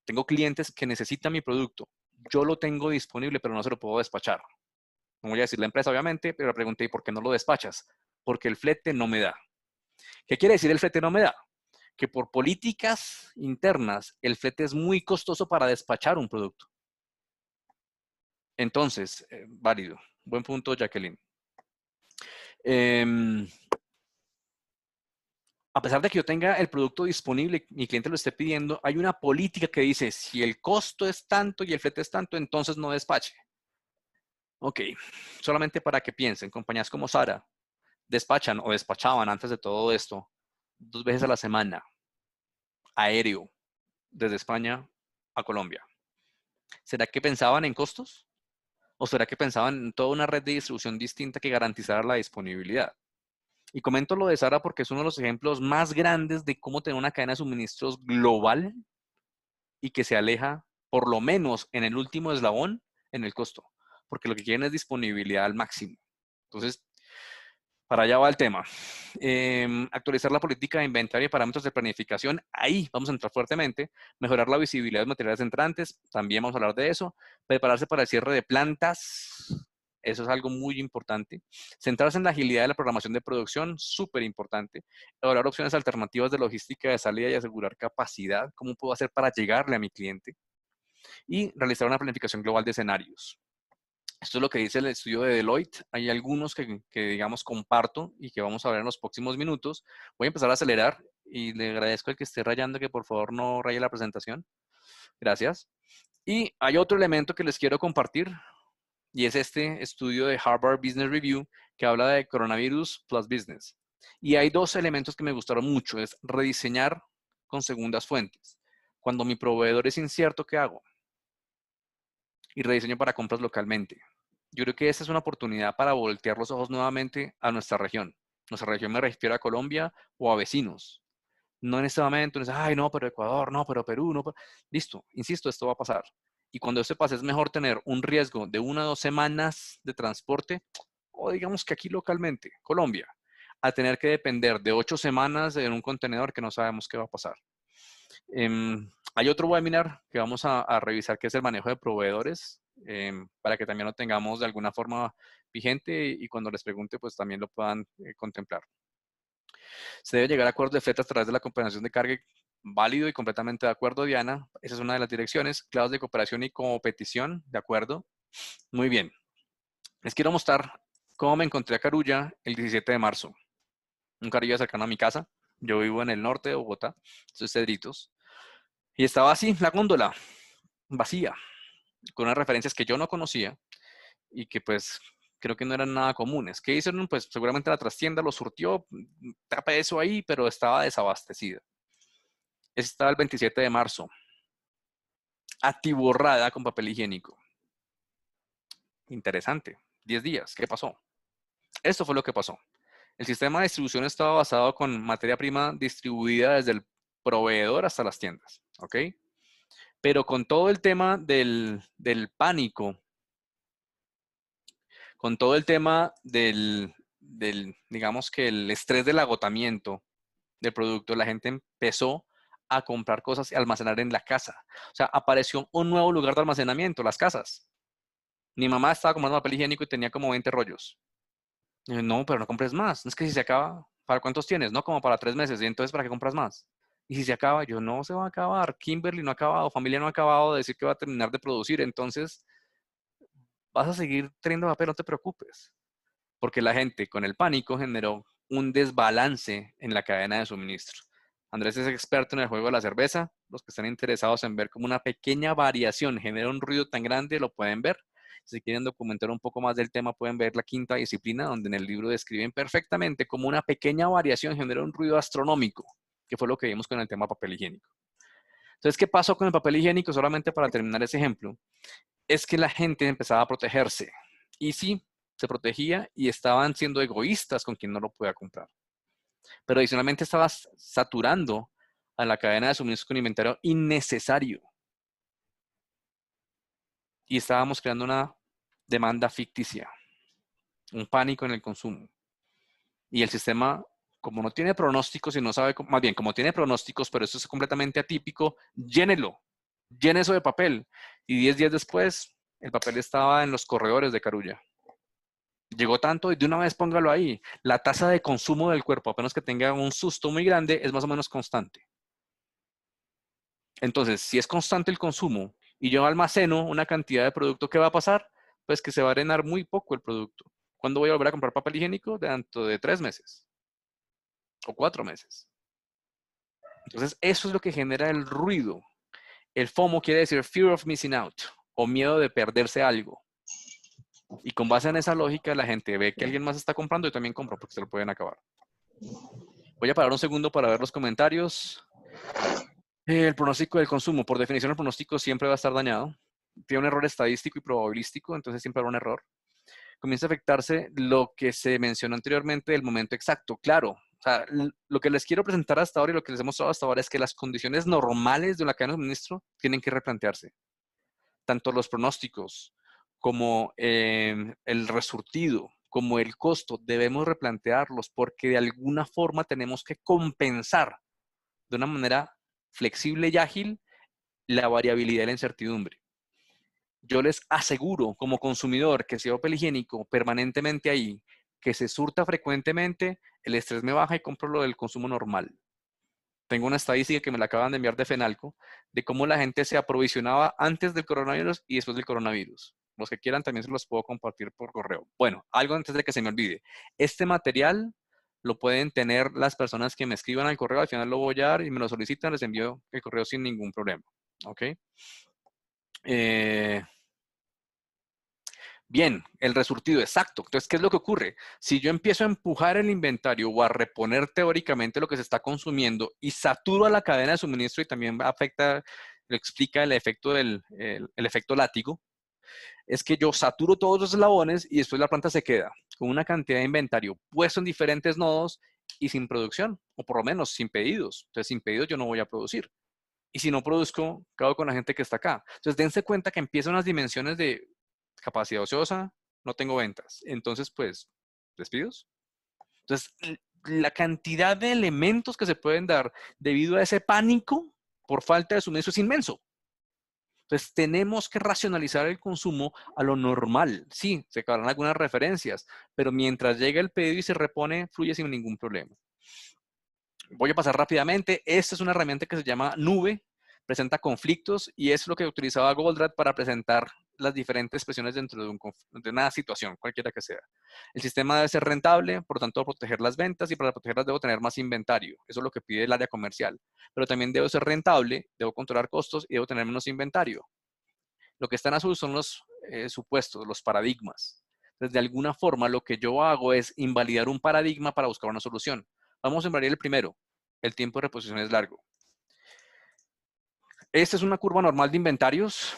Tengo clientes que necesitan mi producto. Yo lo tengo disponible, pero no se lo puedo despachar. No voy a decir la empresa, obviamente, pero le pregunté, ¿y por qué no lo despachas? Porque el flete no me da. ¿Qué quiere decir el flete no me da? Que por políticas internas, el flete es muy costoso para despachar un producto. Entonces, válido. Buen punto, Jacqueline. A pesar de que yo tenga el producto disponible y mi cliente lo esté pidiendo, hay una política que dice, si el costo es tanto y el flete es tanto, entonces no despache. Ok, solamente para que piensen, compañías como Sara despachan o despachaban antes de todo esto 2 veces a la semana, aéreo, desde España a Colombia. ¿Será que pensaban en costos? ¿O será que pensaban en toda una red de distribución distinta que garantizara la disponibilidad? Y comento lo de Sara porque es uno de los ejemplos más grandes de cómo tener una cadena de suministros global y que se aleja, por lo menos en el último eslabón, en el costo. Porque lo que quieren es disponibilidad al máximo. Entonces, para allá va el tema. Actualizar la política de inventario y parámetros de planificación. Ahí vamos a entrar fuertemente. Mejorar la visibilidad de materiales entrantes. También vamos a hablar de eso. Prepararse para el cierre de plantas. Eso es algo muy importante. Centrarse en la agilidad de la programación de producción. Súper importante. Evaluar opciones alternativas de logística de salida y asegurar capacidad. ¿Cómo puedo hacer para llegarle a mi cliente? Y realizar una planificación global de escenarios. Esto es lo que dice el estudio de Deloitte. Hay algunos que, digamos, comparto y que vamos a ver en los próximos minutos. Voy a empezar a acelerar y le agradezco al que esté rayando que por favor no raye la presentación. Gracias. Y hay otro elemento que les quiero compartir y es este estudio de Harvard Business Review que habla de coronavirus plus business. Y hay 2 elementos que me gustaron mucho. Es rediseñar con segundas fuentes. Cuando mi proveedor es incierto, ¿qué hago? Y rediseño para compras localmente. Yo creo que esta es una oportunidad para voltear los ojos nuevamente a nuestra región. Nuestra región me refiero a Colombia o a vecinos. No en este momento, no es, ay, no, pero Ecuador, no, pero Perú, no. Listo, insisto, esto va a pasar. Y cuando esto pase, es mejor tener un riesgo de 1 o 2 semanas de transporte, o digamos que aquí localmente, Colombia, a tener que depender de 8 semanas en un contenedor que no sabemos qué va a pasar. Hay otro webinar que vamos a revisar que es el manejo de proveedores, para que también lo tengamos de alguna forma vigente y cuando les pregunte, pues también lo puedan contemplar. Se debe llegar a acuerdos de flete a través de la compensación de carga, válido y completamente de acuerdo, Diana. Esa es una de las direcciones. Claves de cooperación y competición, de acuerdo. Muy bien. Les quiero mostrar cómo me encontré a Carulla el 17 de marzo. Un Carulla cercano a mi casa. Yo vivo en el norte de Bogotá, esos Cedritos. Y estaba así, la góndola, vacía, con unas referencias que yo no conocía y que pues creo que no eran nada comunes. ¿Qué hicieron? Pues seguramente la trastienda lo surtió, tapa eso ahí, pero estaba desabastecida. Estaba el 27 de marzo, atiborrada con papel higiénico. Interesante. 10 días. ¿Qué pasó? Esto fue lo que pasó. El sistema de distribución estaba basado con materia prima distribuida desde el proveedor hasta las tiendas. ¿Ok? Pero con todo el tema del pánico, con todo el tema digamos que el estrés del agotamiento del producto, la gente empezó a comprar cosas y almacenar en la casa. O sea, apareció un nuevo lugar de almacenamiento, las casas. Mi mamá estaba comprando papel higiénico y tenía como 20 rollos. Y yo, no, pero no compres más. Es que si se acaba, ¿para cuántos tienes? No, como para 3 meses. Y entonces, ¿para qué compras más? Y si se acaba, yo, no se va a acabar. Kimberly no ha acabado, familia no ha acabado de decir que va a terminar de producir. Entonces, vas a seguir teniendo papel, no te preocupes. Porque la gente con el pánico generó un desbalance en la cadena de suministro. Andrés es experto en el juego de la cerveza. Los que están interesados en ver cómo una pequeña variación genera un ruido tan grande, lo pueden ver. Si quieren documentar un poco más del tema, pueden ver la quinta disciplina, donde en el libro describen perfectamente cómo una pequeña variación genera un ruido astronómico, que fue lo que vimos con el tema papel higiénico. Entonces, ¿qué pasó con el papel higiénico? Solamente para terminar ese ejemplo, es que la gente empezaba a protegerse. Y sí, se protegía y estaban siendo egoístas con quien no lo podía comprar. Pero adicionalmente estabas saturando a la cadena de suministro con inventario innecesario. y estábamos creando una demanda ficticia, un pánico en el consumo. Y el sistema, como no tiene pronósticos y no sabe, más bien, como tiene pronósticos, pero eso es completamente atípico, llénelo, llene eso de papel. Y 10 días después, el papel estaba en los corredores de Carulla. Llegó tanto y de una vez póngalo ahí. La tasa de consumo del cuerpo, apenas que tenga un susto muy grande, es más o menos constante. Entonces, si es constante el consumo y yo almaceno una cantidad de producto, ¿qué va a pasar? Pues que se va a arenar muy poco el producto. ¿Cuándo voy a volver a comprar papel higiénico? Dentro de 3 meses o 4 meses. Entonces, eso es lo que genera el ruido. El FOMO quiere decir Fear of Missing Out o miedo de perderse algo. Y con base en esa lógica, la gente ve que alguien más está comprando y también compra porque se lo pueden acabar. Voy a parar un segundo para ver los comentarios. El pronóstico del consumo. Por definición, el pronóstico siempre va a estar dañado. Tiene un error estadístico y probabilístico, entonces siempre habrá un error. Comienza a afectarse lo que se mencionó anteriormente del momento exacto. Claro, o sea, lo que les quiero presentar hasta ahora y lo que les he mostrado hasta ahora es que las condiciones normales de una cadena de suministro tienen que replantearse. Tanto los pronósticos como el resurtido, como el costo, debemos replantearlos porque de alguna forma tenemos que compensar de una manera flexible y ágil la variabilidad y la incertidumbre. Yo les aseguro como consumidor que si veo papel higiénico permanentemente ahí, que se surta frecuentemente, el estrés me baja y compro lo del consumo normal. Tengo una estadística que me la acaban de enviar de Fenalco, de cómo la gente se aprovisionaba antes del coronavirus y después del coronavirus. Los que quieran también se los puedo compartir por correo. Bueno, algo antes de que se me olvide. Este material lo pueden tener las personas que me escriban al correo, al final lo voy a dar y me lo solicitan, les envío el correo sin ningún problema. ¿Ok? Bien, el resurtido, exacto. Entonces, ¿qué es lo que ocurre? Si yo empiezo a empujar el inventario o a reponer teóricamente lo que se está consumiendo y saturo a la cadena de suministro y también afecta, lo explica el efecto el efecto látigo, es que yo saturo todos los eslabones y después la planta se queda con una cantidad de inventario puesto en diferentes nodos y sin producción, o por lo menos sin pedidos. Entonces, sin pedidos yo no voy a producir. Y si no produzco, ¿qué hago con la gente que está acá? Entonces, dense cuenta que empiezan las dimensiones de capacidad ociosa, no tengo ventas. Entonces, pues, despidos. Entonces, la cantidad de elementos que se pueden dar debido a ese pánico por falta de suministro es inmenso. Entonces, tenemos que racionalizar el consumo a lo normal. Sí, se acabarán algunas referencias, pero mientras llega el pedido y se repone, fluye sin ningún problema. Voy a pasar rápidamente. Esta es una herramienta que se llama Nube, presenta conflictos y es lo que utilizaba Goldratt para presentar las diferentes expresiones dentro de una situación, cualquiera que sea. El sistema debe ser rentable, por lo tanto, proteger las ventas y para protegerlas debo tener más inventario. Eso es lo que pide el área comercial. Pero también debo ser rentable, debo controlar costos y debo tener menos inventario. Lo que está en azul son los supuestos, los paradigmas. Entonces, de alguna forma, lo que yo hago es invalidar un paradigma para buscar una solución. Vamos a invalidar el primero. El tiempo de reposición es largo. Esta es una curva normal de inventarios.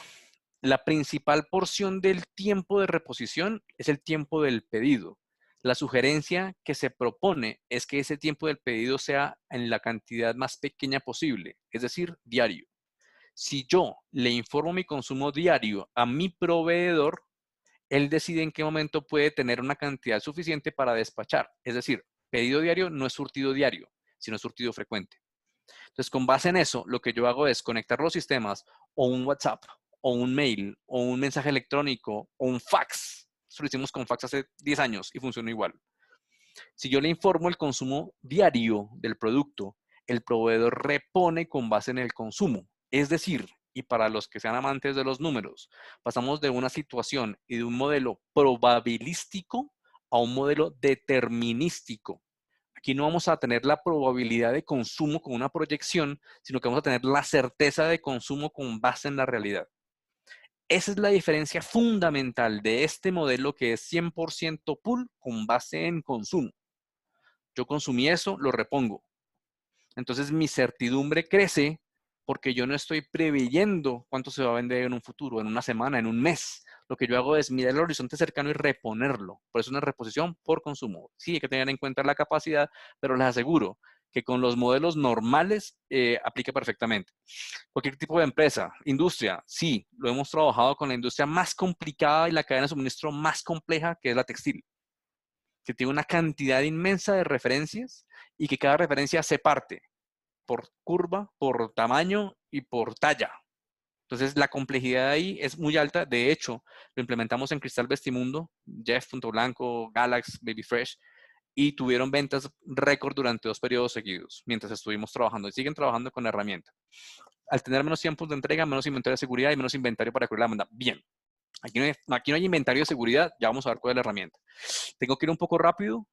La principal porción del tiempo de reposición es el tiempo del pedido. La sugerencia que se propone es que ese tiempo del pedido sea en la cantidad más pequeña posible, es decir, diario. Si yo le informo mi consumo diario a mi proveedor, él decide en qué momento puede tener una cantidad suficiente para despachar. Es decir, pedido diario no es surtido diario, sino surtido frecuente. Entonces, con base en eso, lo que yo hago es conectar los sistemas o un WhatsApp o un mail o un mensaje electrónico o un fax. Eso lo hicimos con fax hace 10 años y funcionó igual. Si yo le informo el consumo diario del producto, el proveedor repone con base en el consumo. Es decir, y para los que sean amantes de los números, pasamos de una situación y de un modelo probabilístico a un modelo determinístico. Aquí no vamos a tener la probabilidad de consumo con una proyección, sino que vamos a tener la certeza de consumo con base en la realidad. Esa es la diferencia fundamental de este modelo que es 100% pool con base en consumo. Yo consumí eso, lo repongo. Entonces mi certidumbre crece porque yo no estoy preveyendo cuánto se va a vender en un futuro, en una semana, en un mes. Lo que yo hago es mirar el horizonte cercano y reponerlo. Por eso es una reposición por consumo. Sí, hay que tener en cuenta la capacidad, pero les aseguro que con los modelos normales aplica perfectamente. Cualquier tipo de empresa, industria, sí, lo hemos trabajado con la industria más complicada y la cadena de suministro más compleja, que es la textil, que tiene una cantidad inmensa de referencias y que cada referencia se parte por curva, por tamaño y por talla. Entonces, la complejidad ahí es muy alta. De hecho, lo implementamos en Cristal Vestimundo, Jeff, Punto Blanco, Galax, Baby Fresh, y tuvieron ventas récord durante 2 periodos seguidos, mientras estuvimos trabajando. Y siguen trabajando con la herramienta. Al tener menos tiempos de entrega, menos inventario de seguridad y menos inventario para cubrir la demanda. Bien. Aquí no hay inventario de seguridad. Ya vamos a ver cuál es la herramienta. Tengo que ir un poco rápido,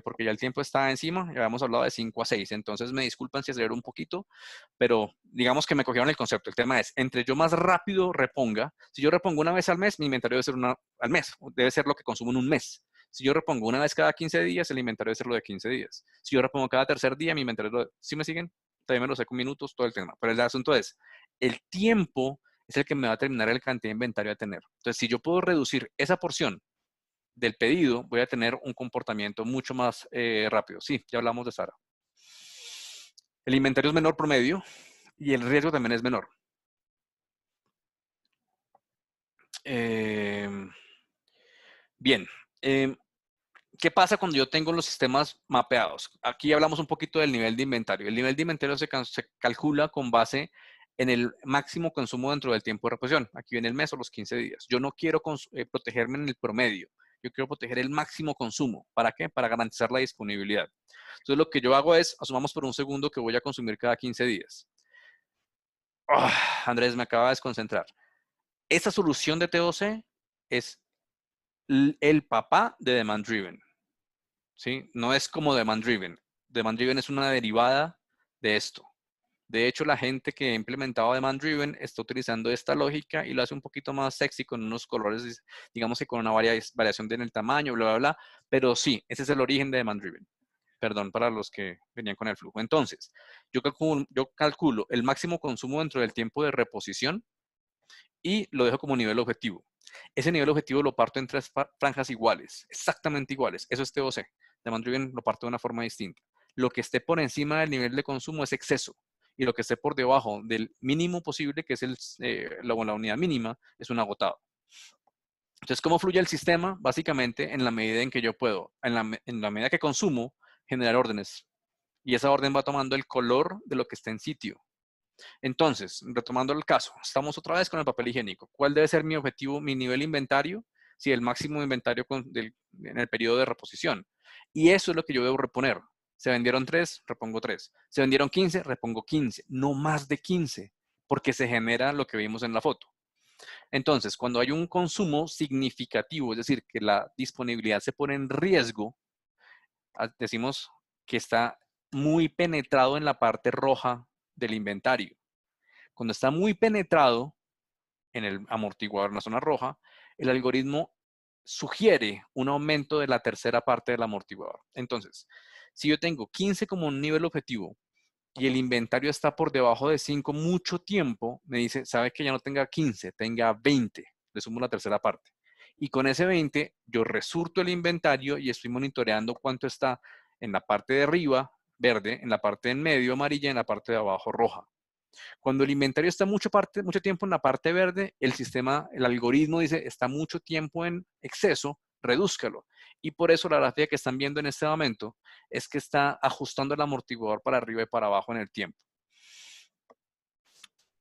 porque ya el tiempo está encima. Ya habíamos hablado de 5 a 6. Entonces, me disculpan si acelero un poquito, pero digamos que me cogieron el concepto. El tema es, entre yo más rápido reponga, si yo repongo una vez al mes, mi inventario debe ser una al mes. Debe ser lo que consumo en un mes. Si yo repongo una vez cada 15 días, el inventario debe ser lo de 15 días. Si yo repongo cada tercer día, mi inventario es lo de... ¿Sí me siguen? También me lo sé con minutos, todo el tema. Pero el asunto es, el tiempo es el que me va a determinar el cantidad de inventario a tener. Entonces, si yo puedo reducir esa porción del pedido, voy a tener un comportamiento mucho más rápido. Sí, ya hablamos de Sara. El inventario es menor promedio y el riesgo también es menor. Bien. ¿Qué pasa cuando yo tengo los sistemas mapeados? Aquí hablamos un poquito del nivel de inventario. El nivel de inventario se calcula con base en el máximo consumo dentro del tiempo de reposición. Aquí viene el mes o los 15 días. Yo no quiero protegerme en el promedio. Yo quiero proteger el máximo consumo. ¿Para qué? Para garantizar la disponibilidad. Entonces, lo que yo hago es, asumamos por un segundo que voy a consumir cada 15 días. Andrés, me acaba de desconcentrar. Esta solución de TOC es el papá de Demand Driven. ¿Sí? No es como Demand Driven. Demand Driven es una derivada de esto. De hecho, la gente que ha implementado Demand Driven está utilizando esta lógica y lo hace un poquito más sexy con unos colores, digamos que con una variación en el tamaño, bla, bla, bla. Pero sí, ese es el origen de Demand Driven. Perdón para los que venían con el flujo. Entonces, yo calculo el máximo consumo dentro del tiempo de reposición y lo dejo como nivel objetivo. Ese nivel objetivo lo parto en 3 franjas iguales, exactamente iguales. Eso es TOC. Demand Driven lo parto de una forma distinta. Lo que esté por encima del nivel de consumo es exceso. Y lo que esté por debajo del mínimo posible, que es la unidad mínima, es un agotado. Entonces, ¿cómo fluye el sistema? Básicamente, en la medida en que yo puedo, en la medida que consumo, generar órdenes. Y esa orden va tomando el color de lo que está en sitio. Entonces, retomando el caso, estamos otra vez con el papel higiénico. ¿Cuál debe ser mi objetivo, mi nivel inventario? Si el máximo inventario en el periodo de reposición. Y eso es lo que yo debo reponer. Se vendieron 3, repongo 3. Se vendieron 15, repongo 15. No más de 15, porque se genera lo que vimos en la foto. Entonces, cuando hay un consumo significativo, es decir, que la disponibilidad se pone en riesgo, decimos que está muy penetrado en la parte roja del inventario. Cuando está muy penetrado en el amortiguador, en la zona roja, el algoritmo sugiere un aumento de la tercera parte del amortiguador. Entonces, si yo tengo 15 como un nivel objetivo y el inventario está por debajo de 5 mucho tiempo, me dice, sabe que ya no tenga 15, tenga 20, le sumo la tercera parte. Y con ese 20, yo resurto el inventario y estoy monitoreando cuánto está en la parte de arriba, verde, en la parte en medio, amarilla, en la parte de abajo, roja. Cuando el inventario está mucho tiempo en la parte verde, el sistema, el algoritmo dice, está mucho tiempo en exceso, redúzcalo. Y por eso la gráfica que están viendo en este momento es que está ajustando el amortiguador para arriba y para abajo en el tiempo.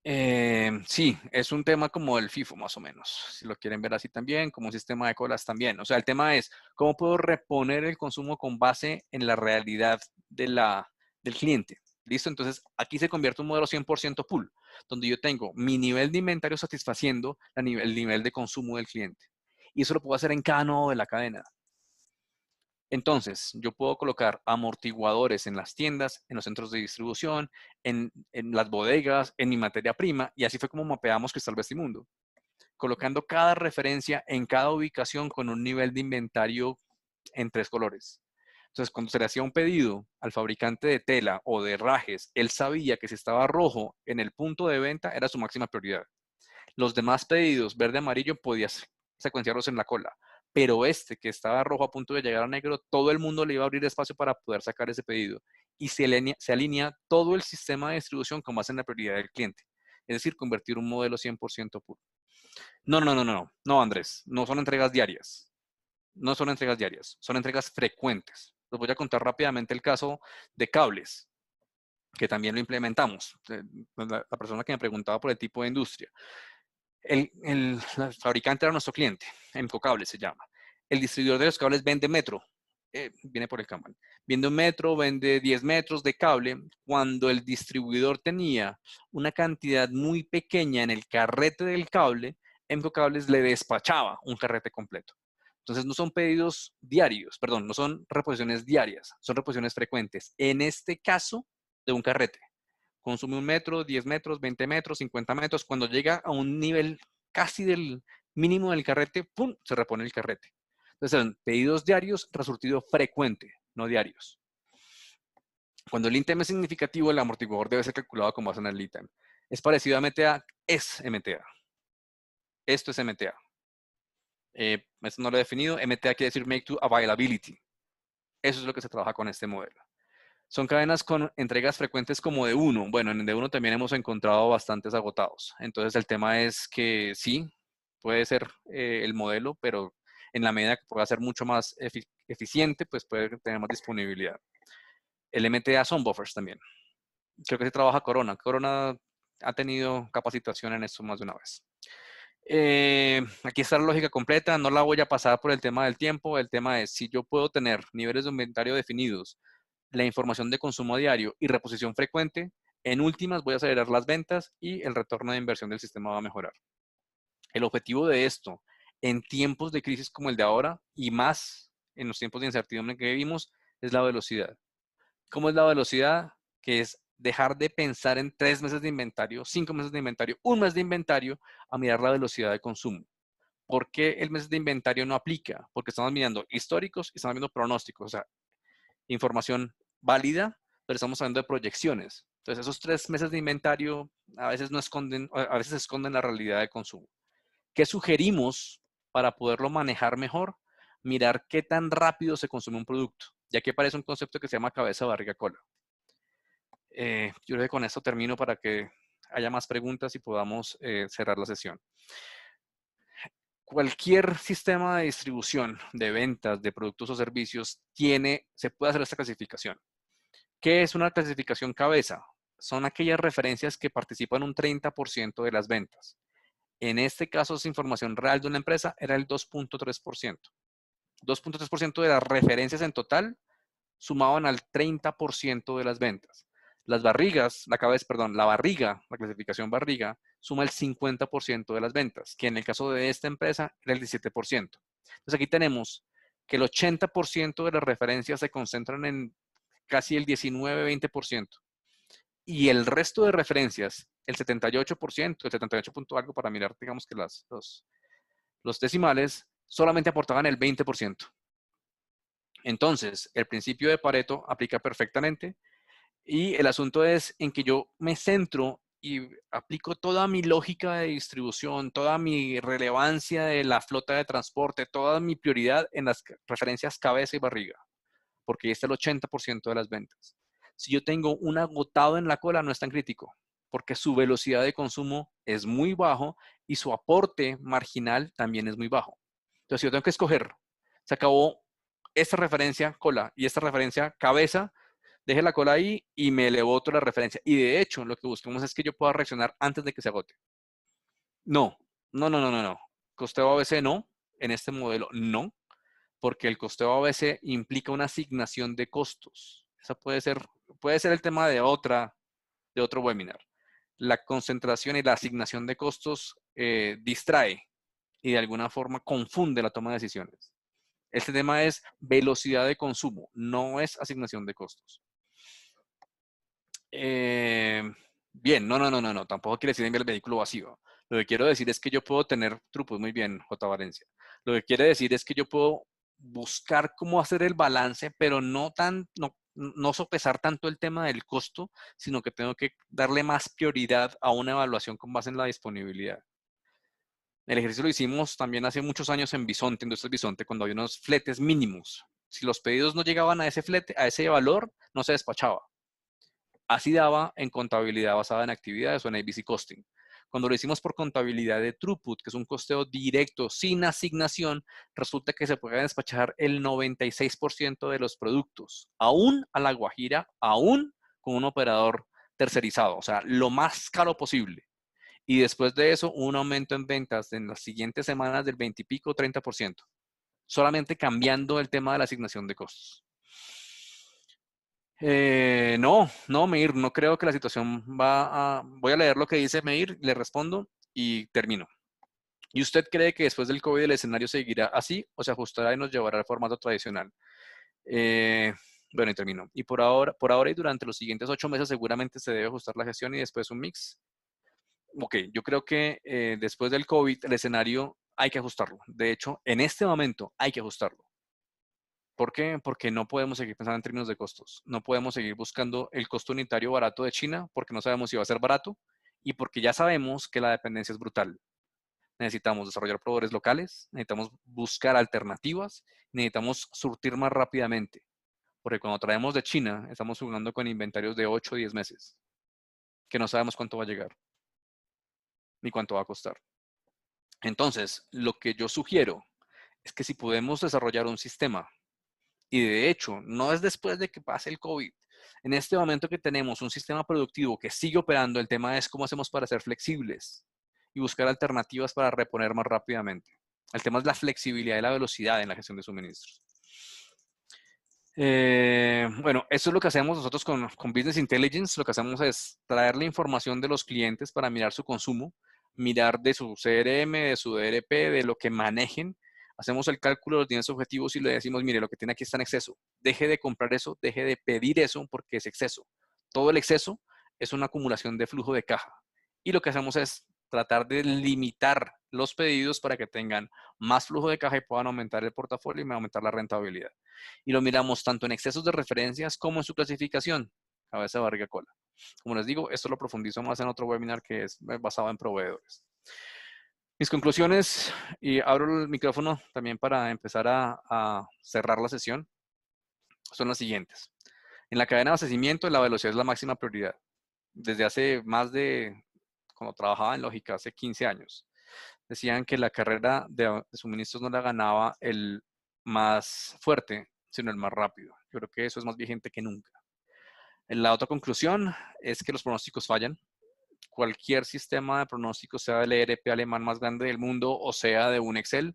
Sí, es un tema como el FIFO más o menos, si lo quieren ver así también, como un sistema de colas también. O sea, el tema es, ¿cómo puedo reponer el consumo con base en la realidad del cliente? ¿Listo? Entonces, aquí se convierte en un modelo 100% pool, donde yo tengo mi nivel de inventario satisfaciendo el nivel de consumo del cliente. Y eso lo puedo hacer en cada nodo de la cadena. Entonces, yo puedo colocar amortiguadores en las tiendas, en los centros de distribución, en las bodegas, en mi materia prima, y así fue como mapeamos Cristal Vestimundo, colocando cada referencia en cada ubicación con un nivel de inventario en 3 colores. Entonces, cuando se le hacía un pedido al fabricante de tela o de rajes, él sabía que si estaba rojo en el punto de venta era su máxima prioridad. Los demás pedidos, verde, amarillo, podías secuenciarlos en la cola. Pero este, que estaba rojo a punto de llegar a negro, todo el mundo le iba a abrir espacio para poder sacar ese pedido. y se alinea todo el sistema de distribución con base en la prioridad del cliente. Es decir, convertir un modelo 100% puro. No, Andrés, no son entregas diarias. No son entregas diarias, son entregas frecuentes. Les voy a contar rápidamente el caso de cables, que también lo implementamos. La persona que me preguntaba por el tipo de industria. El fabricante era nuestro cliente, Emco Cables se llama. El distribuidor de los cables vende metro, viene por el Kanban. Vende un metro, vende 10 metros de cable. Cuando el distribuidor tenía una cantidad muy pequeña en el carrete del cable, Emco Cables le despachaba un carrete completo. Entonces no son pedidos diarios, perdón, no son reposiciones diarias, son reposiciones frecuentes. En este caso, de un carrete. Consume un metro, 10 metros, 20 metros, 50 metros. Cuando llega a un nivel casi del mínimo del carrete, ¡pum!, se repone el carrete. Entonces, son pedidos diarios, resurtido frecuente, no diarios. Cuando el INTEM es significativo, el amortiguador debe ser calculado con base en el INTEM. Es parecido a MTA, es MTA. Esto es MTA. Esto no lo he definido. MTA quiere decir Make to Availability. Eso es lo que se trabaja con este modelo. Son cadenas con entregas frecuentes como de uno. Bueno, en de uno también hemos encontrado bastantes agotados. Entonces el tema es que sí, puede ser el modelo, pero en la medida que pueda ser mucho más eficiente, pues puede tener más disponibilidad. El MTA son buffers también. Creo que se trabaja Corona. Corona ha tenido capacitación en esto más de una vez. Aquí está la lógica completa. No la voy a pasar por el tema del tiempo. El tema es si yo puedo tener niveles de inventario definidos, la información de consumo diario y reposición frecuente, en últimas voy a acelerar las ventas y el retorno de inversión del sistema va a mejorar. El objetivo de esto, en tiempos de crisis como el de ahora y más en los tiempos de incertidumbre que vivimos, es la velocidad. ¿Cómo es la velocidad? Que es dejar de pensar en 3 meses de inventario, 5 meses de inventario, un mes de inventario, a mirar la velocidad de consumo. ¿Por qué el mes de inventario no aplica? Porque estamos mirando históricos y estamos viendo pronósticos, o sea, información válida, pero estamos hablando de proyecciones. Entonces, esos 3 meses de inventario a veces no esconden, a veces esconden la realidad de consumo. ¿Qué sugerimos para poderlo manejar mejor? Mirar qué tan rápido se consume un producto, ya que parece un concepto que se llama cabeza, barriga, cola. Yo creo que con esto termino para que haya más preguntas y podamos cerrar la sesión. Cualquier sistema de distribución, de ventas, de productos o servicios, se puede hacer esta clasificación. ¿Qué es una clasificación cabeza? Son aquellas referencias que participan un 30% de las ventas. En este caso, esa información real de una empresa era el 2.3%. 2.3% de las referencias en total sumaban al 30% de las ventas. Las barrigas, la barriga, la clasificación barriga, suma el 50% de las ventas, que en el caso de esta empresa era el 17%. Entonces aquí tenemos que el 80% de las referencias se concentran en casi el 19-20%. Y el resto de referencias, el 78%, el 78 punto algo para mirar, digamos que los decimales, solamente aportaban el 20%. Entonces, el principio de Pareto aplica perfectamente y el asunto es en que yo me centro y aplico toda mi lógica de distribución, toda mi relevancia de la flota de transporte, toda mi prioridad en las referencias cabeza y barriga, porque ahí está el 80% de las ventas. Si yo tengo un agotado en la cola, no es tan crítico, porque su velocidad de consumo es muy bajo y su aporte marginal también es muy bajo. Entonces, si yo tengo que escoger, se acabó esta referencia cola y esta referencia cabeza, deje la cola ahí y me elevó otra referencia. Y de hecho, lo que buscamos es que yo pueda reaccionar antes de que se agote. No. Costeo ABC no. En este modelo no, porque el costeo ABC implica una asignación de costos. Esa puede ser el tema de otro webinar. La concentración y la asignación de costos distrae y de alguna forma confunde la toma de decisiones. Este tema es velocidad de consumo, no es asignación de costos. Bien, no, tampoco quiere decir enviar el vehículo vacío. Lo que quiero decir es que yo puedo tener trupos, muy bien, J. Valencia. Lo que quiere decir es que yo puedo buscar cómo hacer el balance, pero no sopesar tanto el tema del costo, sino que tengo que darle más prioridad a una evaluación con base en la disponibilidad. El ejercicio lo hicimos también hace muchos años en Bisonte, Industrias Bisonte, cuando había unos fletes mínimos. Si los pedidos no llegaban a ese flete, a ese valor, no se despachaba. Así daba en contabilidad basada en actividades o en ABC Costing. Cuando lo hicimos por contabilidad de throughput, que es un costeo directo sin asignación, resulta que se puede despachar el 96% de los productos, aún a la guajira, aún con un operador tercerizado, o sea, lo más caro posible. Y después de eso, un aumento en ventas en las siguientes semanas del 20 y pico, 30%, solamente cambiando el tema de la asignación de costos. No, Meir, no creo que la situación va a... Voy a leer lo que dice Meir, le respondo y termino. ¿Y usted cree que después del COVID el escenario seguirá así o se ajustará y nos llevará al formato tradicional? Eh, bueno, y termino. Y por ahora y durante los siguientes 8 meses seguramente se debe ajustar la gestión y después un mix. Ok, yo creo que después del COVID el escenario hay que ajustarlo. De hecho, en este momento hay que ajustarlo. ¿Por qué? Porque no podemos seguir pensando en términos de costos. No podemos seguir buscando el costo unitario barato de China porque no sabemos si va a ser barato y porque ya sabemos que la dependencia es brutal. Necesitamos desarrollar proveedores locales, necesitamos buscar alternativas, necesitamos surtir más rápidamente. Porque cuando traemos de China, estamos jugando con inventarios de 8 o 10 meses, que no sabemos cuánto va a llegar ni cuánto va a costar. Entonces, lo que yo sugiero es que si podemos desarrollar un sistema, y de hecho, no es después de que pase el COVID, en este momento que tenemos un sistema productivo que sigue operando, el tema es cómo hacemos para ser flexibles y buscar alternativas para reponer más rápidamente. El tema es la flexibilidad y la velocidad en la gestión de suministros. Bueno, eso es lo que hacemos nosotros con Business Intelligence. Lo que hacemos es traer la información de los clientes para mirar su consumo, mirar de su CRM, de su DRP, de lo que manejen. Hacemos el cálculo de los bienes objetivos y le decimos, mire, lo que tiene aquí está en exceso. Deje de comprar eso, deje de pedir eso porque es exceso. Todo el exceso es una acumulación de flujo de caja. Y lo que hacemos es tratar de limitar los pedidos para que tengan más flujo de caja y puedan aumentar el portafolio y aumentar la rentabilidad. Y lo miramos tanto en excesos de referencias como en su clasificación, cabeza, barriga, cola. Como les digo, esto lo profundizo más en otro webinar que es basado en proveedores. Mis conclusiones, y abro el micrófono también para empezar a cerrar la sesión, son las siguientes. En la cadena de abastecimiento, la velocidad es la máxima prioridad. Desde hace más de, cuando trabajaba en lógica, hace 15 años, decían que la carrera de suministros no la ganaba el más fuerte, sino el más rápido. Yo creo que eso es más vigente que nunca. La otra conclusión es que los pronósticos fallan. Cualquier sistema de pronósticos, sea del ERP alemán más grande del mundo o sea de un Excel,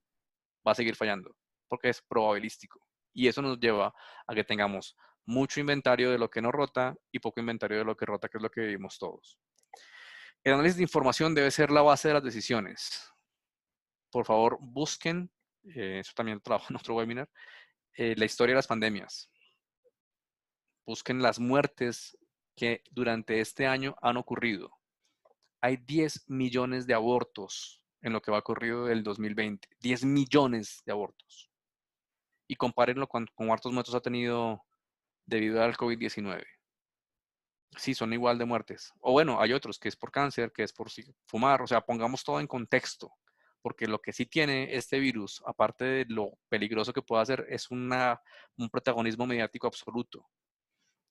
va a seguir fallando porque es probabilístico. Y eso nos lleva a que tengamos mucho inventario de lo que no rota y poco inventario de lo que rota, que es lo que vivimos todos. El análisis de información debe ser la base de las decisiones. Por favor, busquen, eso también trabajo en otro webinar, la historia de las pandemias. Busquen las muertes que durante este año han ocurrido. Hay 10 millones de abortos en lo que va ocurrido del 2020. 10 millones de abortos. Y compárenlo con cuántos muertos ha tenido debido al COVID-19. Sí, son igual de muertes. O bueno, hay otros que es por cáncer, que es por fumar. O sea, pongamos todo en contexto. Porque lo que sí tiene este virus, aparte de lo peligroso que puede hacer, es un protagonismo mediático absoluto.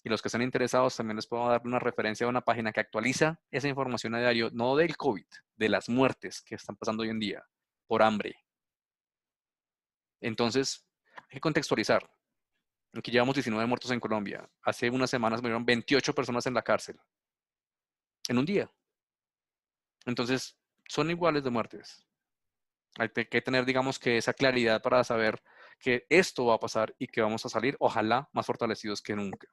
Y los que están interesados también les puedo dar una referencia a una página que actualiza esa información a diario, no del COVID, de las muertes que están pasando hoy en día por hambre. Entonces, hay que contextualizar. Aquí llevamos 19 muertos en Colombia. Hace unas semanas murieron 28 personas en la cárcel. En un día. Entonces, son iguales de muertes. Hay que tener, digamos, que esa claridad para saber que esto va a pasar y que vamos a salir, ojalá, más fortalecidos que nunca.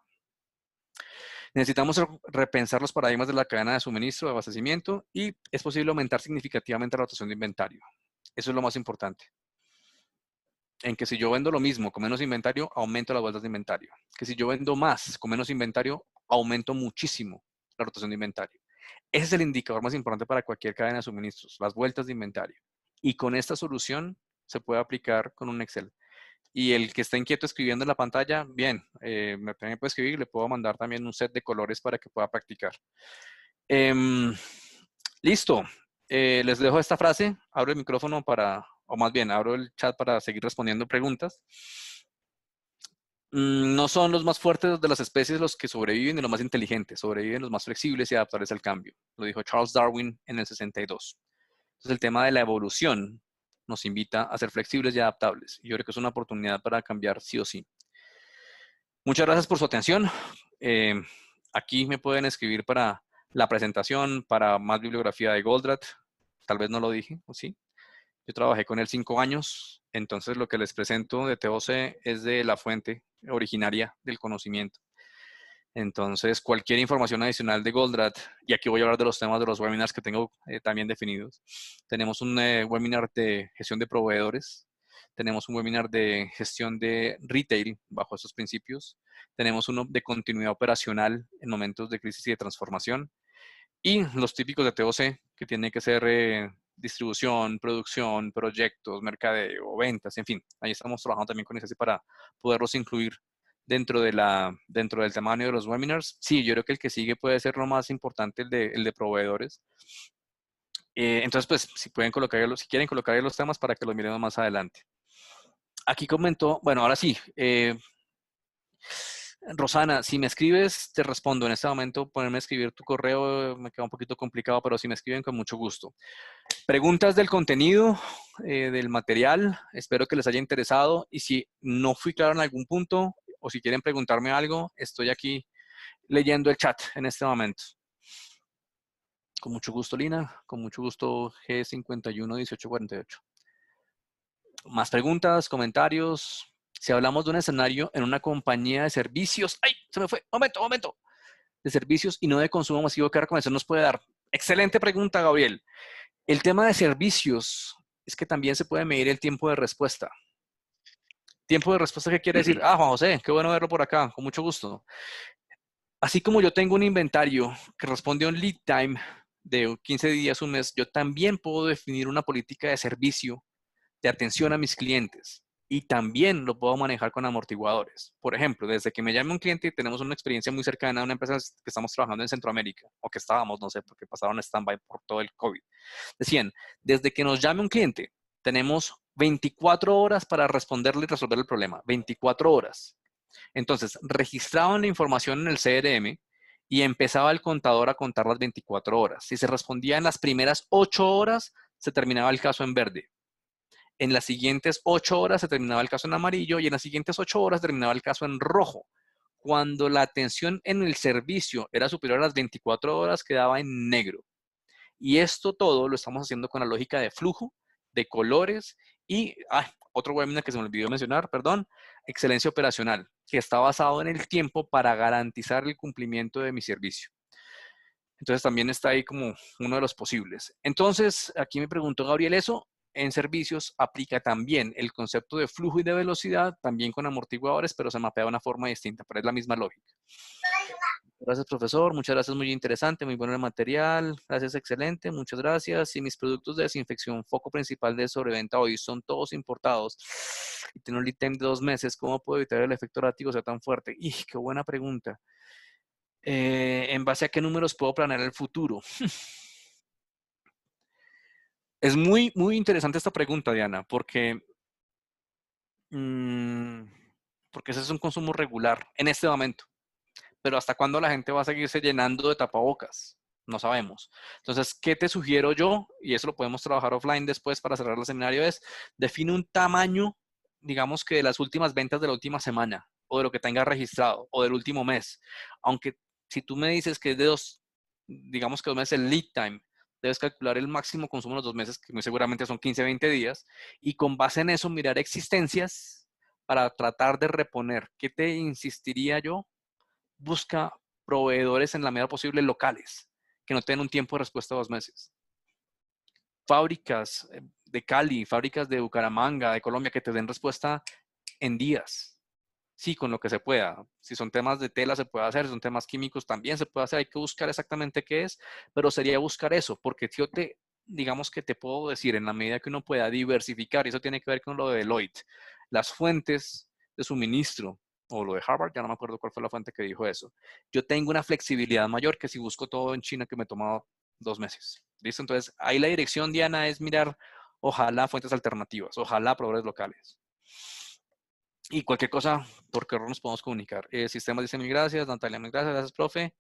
Necesitamos repensar los paradigmas de la cadena de suministro, de abastecimiento y es posible aumentar significativamente la rotación de inventario. Eso es lo más importante. En que si yo vendo lo mismo con menos inventario, aumento las vueltas de inventario. Que si yo vendo más con menos inventario, aumento muchísimo la rotación de inventario. Ese es el indicador más importante para cualquier cadena de suministros, las vueltas de inventario. Y con esta solución se puede aplicar con un Excel. Y el que está inquieto escribiendo en la pantalla, bien, me puede escribir, le puedo mandar también un set de colores para que pueda practicar. Listo. Les dejo esta frase, abro el micrófono para, o más bien, abro el chat para seguir respondiendo preguntas. No son los más fuertes de las especies los que sobreviven y los más inteligentes, sobreviven los más flexibles y adaptables al cambio. Lo dijo Charles Darwin en el 62. Entonces el tema de la evolución nos invita a ser flexibles y adaptables. Y yo creo que es una oportunidad para cambiar sí o sí. Muchas gracias por su atención. Eh, Aquí me pueden escribir para la presentación, para más bibliografía de Goldratt. Tal vez no lo dije, ¿o sí? Yo trabajé con él 5 años, entonces lo que les presento de TOC es de la fuente originaria del conocimiento. Entonces, cualquier información adicional de Goldratt, y aquí voy a hablar de los temas de los webinars que tengo también definidos. Tenemos un webinar de gestión de proveedores, tenemos un webinar de gestión de retail bajo estos principios, tenemos uno de continuidad operacional en momentos de crisis y de transformación, y los típicos de TOC, que tienen que ser distribución, producción, proyectos, mercadeo, ventas, en fin. Ahí estamos trabajando también con ICESI para poderlos incluir dentro del tamaño de los webinars. Sí, yo creo que el que sigue puede ser lo más importante, el de proveedores. Entonces, pues, si quieren colocar ahí los temas para que los miremos más adelante. Aquí comentó, bueno, ahora sí, Rosana, si me escribes, te respondo. En este momento, ponerme a escribir tu correo me queda un poquito complicado, pero si me escriben, con mucho gusto. Preguntas del contenido, del material, espero que les haya interesado. Y si no fui claro en algún punto, o si quieren preguntarme algo, estoy aquí leyendo el chat en este momento. Con mucho gusto, Lina. Con mucho gusto, G511848. Más preguntas, comentarios. Si hablamos de un escenario en una compañía de servicios, ¡ay! Se me fue. Momento. De servicios y no de consumo masivo, ¿qué recomendación nos puede dar? Excelente pregunta, Gabriel. El tema de servicios es que también se puede medir el tiempo de respuesta. ¿Tiempo de respuesta qué quiere decir? Juan José, qué bueno verlo por acá, con mucho gusto. Así como yo tengo un inventario que responde a un lead time de 15 días, un mes, yo también puedo definir una política de servicio de atención a mis clientes y también lo puedo manejar con amortiguadores. Por ejemplo, desde que me llame un cliente y tenemos una experiencia muy cercana a una empresa que estamos trabajando en Centroamérica, o que estábamos, no sé, porque pasaron stand-by por todo el COVID. Decían, desde que nos llame un cliente, tenemos 24 horas para responderle y resolver el problema. 24 horas. Entonces, registraban la información en el CRM y empezaba el contador a contar las 24 horas. Si se respondía en las primeras 8 horas, se terminaba el caso en verde. En las siguientes 8 horas se terminaba el caso en amarillo y en las siguientes 8 horas terminaba el caso en rojo. Cuando la atención en el servicio era superior a las 24 horas, quedaba en negro. Y esto todo lo estamos haciendo con la lógica de flujo, de colores y otro webinar que se me olvidó mencionar, perdón, excelencia operacional, que está basado en el tiempo para garantizar el cumplimiento de mi servicio. Entonces también está ahí como uno de los posibles. Entonces, aquí me preguntó Gabriel eso. En servicios aplica también el concepto de flujo y de velocidad, también con amortiguadores, pero se mapea de una forma distinta, pero es la misma lógica. Gracias, profesor. Muchas gracias, muy interesante, muy bueno el material. Gracias, excelente. Muchas gracias. Y mis productos de desinfección, foco principal de sobreventa hoy, son todos importados y tienen un lead time de 2 meses. ¿Cómo puedo evitar el efecto látigo sea tan fuerte? Qué buena pregunta. ¿En base a qué números puedo planear el futuro? Es muy, muy interesante esta pregunta, Diana, porque ese es un consumo regular en este momento. Pero ¿hasta cuándo la gente va a seguirse llenando de tapabocas? No sabemos. Entonces, ¿qué te sugiero yo? Y eso lo podemos trabajar offline después para cerrar el seminario, es define un tamaño, digamos que de las últimas ventas de la última semana, o de lo que tengas registrado, o del último mes. Aunque si tú me dices que es de digamos que 2 meses el lead time, debes calcular el máximo consumo en los 2 meses, que muy seguramente son 15, 20 días, y con base en eso mirar existencias para tratar de reponer. ¿Qué te insistiría yo? Busca proveedores en la medida posible locales, que no tengan un tiempo de respuesta de 2 meses. Fábricas de Cali, fábricas de Bucaramanga, de Colombia, que te den respuesta en días. Sí, con lo que se pueda. Si son temas de tela se puede hacer, si son temas químicos también se puede hacer. Hay que buscar exactamente qué es, pero sería buscar eso, porque yo digamos que te puedo decir, en la medida que uno pueda diversificar, y eso tiene que ver con lo de Deloitte, las fuentes de suministro, o lo de Harvard, ya no me acuerdo cuál fue la fuente que dijo eso. Yo tengo una flexibilidad mayor que si busco todo en China que me toma 2 meses. ¿Listo? Entonces, ahí la dirección, Diana, es mirar, ojalá fuentes alternativas, ojalá proveedores locales. Y cualquier cosa, por qué nos podemos comunicar. Sistemas dice mil gracias, Natalia, mil gracias, gracias, profe.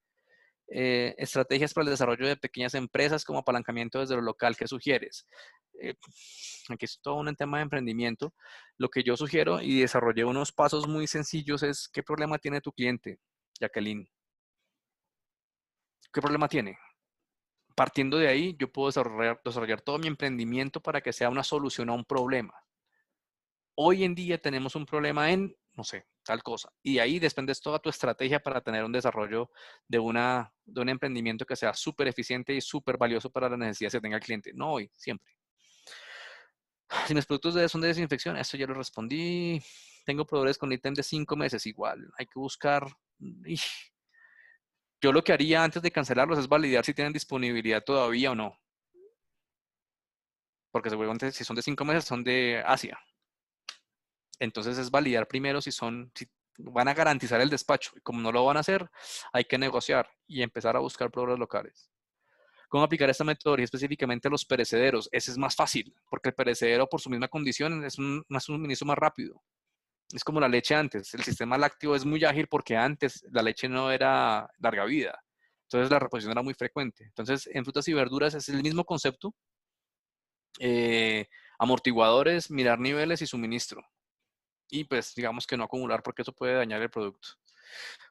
Estrategias para el desarrollo de pequeñas empresas como apalancamiento desde lo local, ¿qué sugieres? Eh, Aquí es todo un tema de emprendimiento. Lo que yo sugiero y desarrollé unos pasos muy sencillos es, ¿qué problema tiene tu cliente, Jacqueline? ¿Qué problema tiene? Partiendo de ahí, yo puedo desarrollar todo mi emprendimiento para que sea una solución a un problema. Hoy en día tenemos un problema en, no sé, tal cosa. Y ahí desprendes toda tu estrategia para tener un desarrollo de un emprendimiento que sea súper eficiente y súper valioso para las necesidades que tenga el cliente. No hoy, siempre. Si mis productos son de desinfección, eso ya lo respondí. Tengo proveedores con ítem de 5 meses, igual. Hay que buscar. Yo lo que haría antes de cancelarlos es validar si tienen disponibilidad todavía o no. Porque seguramente si son de 5 meses, son de Asia. Entonces es validar primero si van a garantizar el despacho. Y como no lo van a hacer, hay que negociar y empezar a buscar proveedores locales. ¿Cómo aplicar esta metodología específicamente a los perecederos? Ese es más fácil, porque el perecedero por su misma condición es un suministro más rápido. Es como la leche antes. El sistema lácteo es muy ágil porque antes la leche no era larga vida. Entonces la reposición era muy frecuente. Entonces en frutas y verduras es el mismo concepto. Amortiguadores, mirar niveles y suministro. Y pues digamos que no acumular porque eso puede dañar el producto.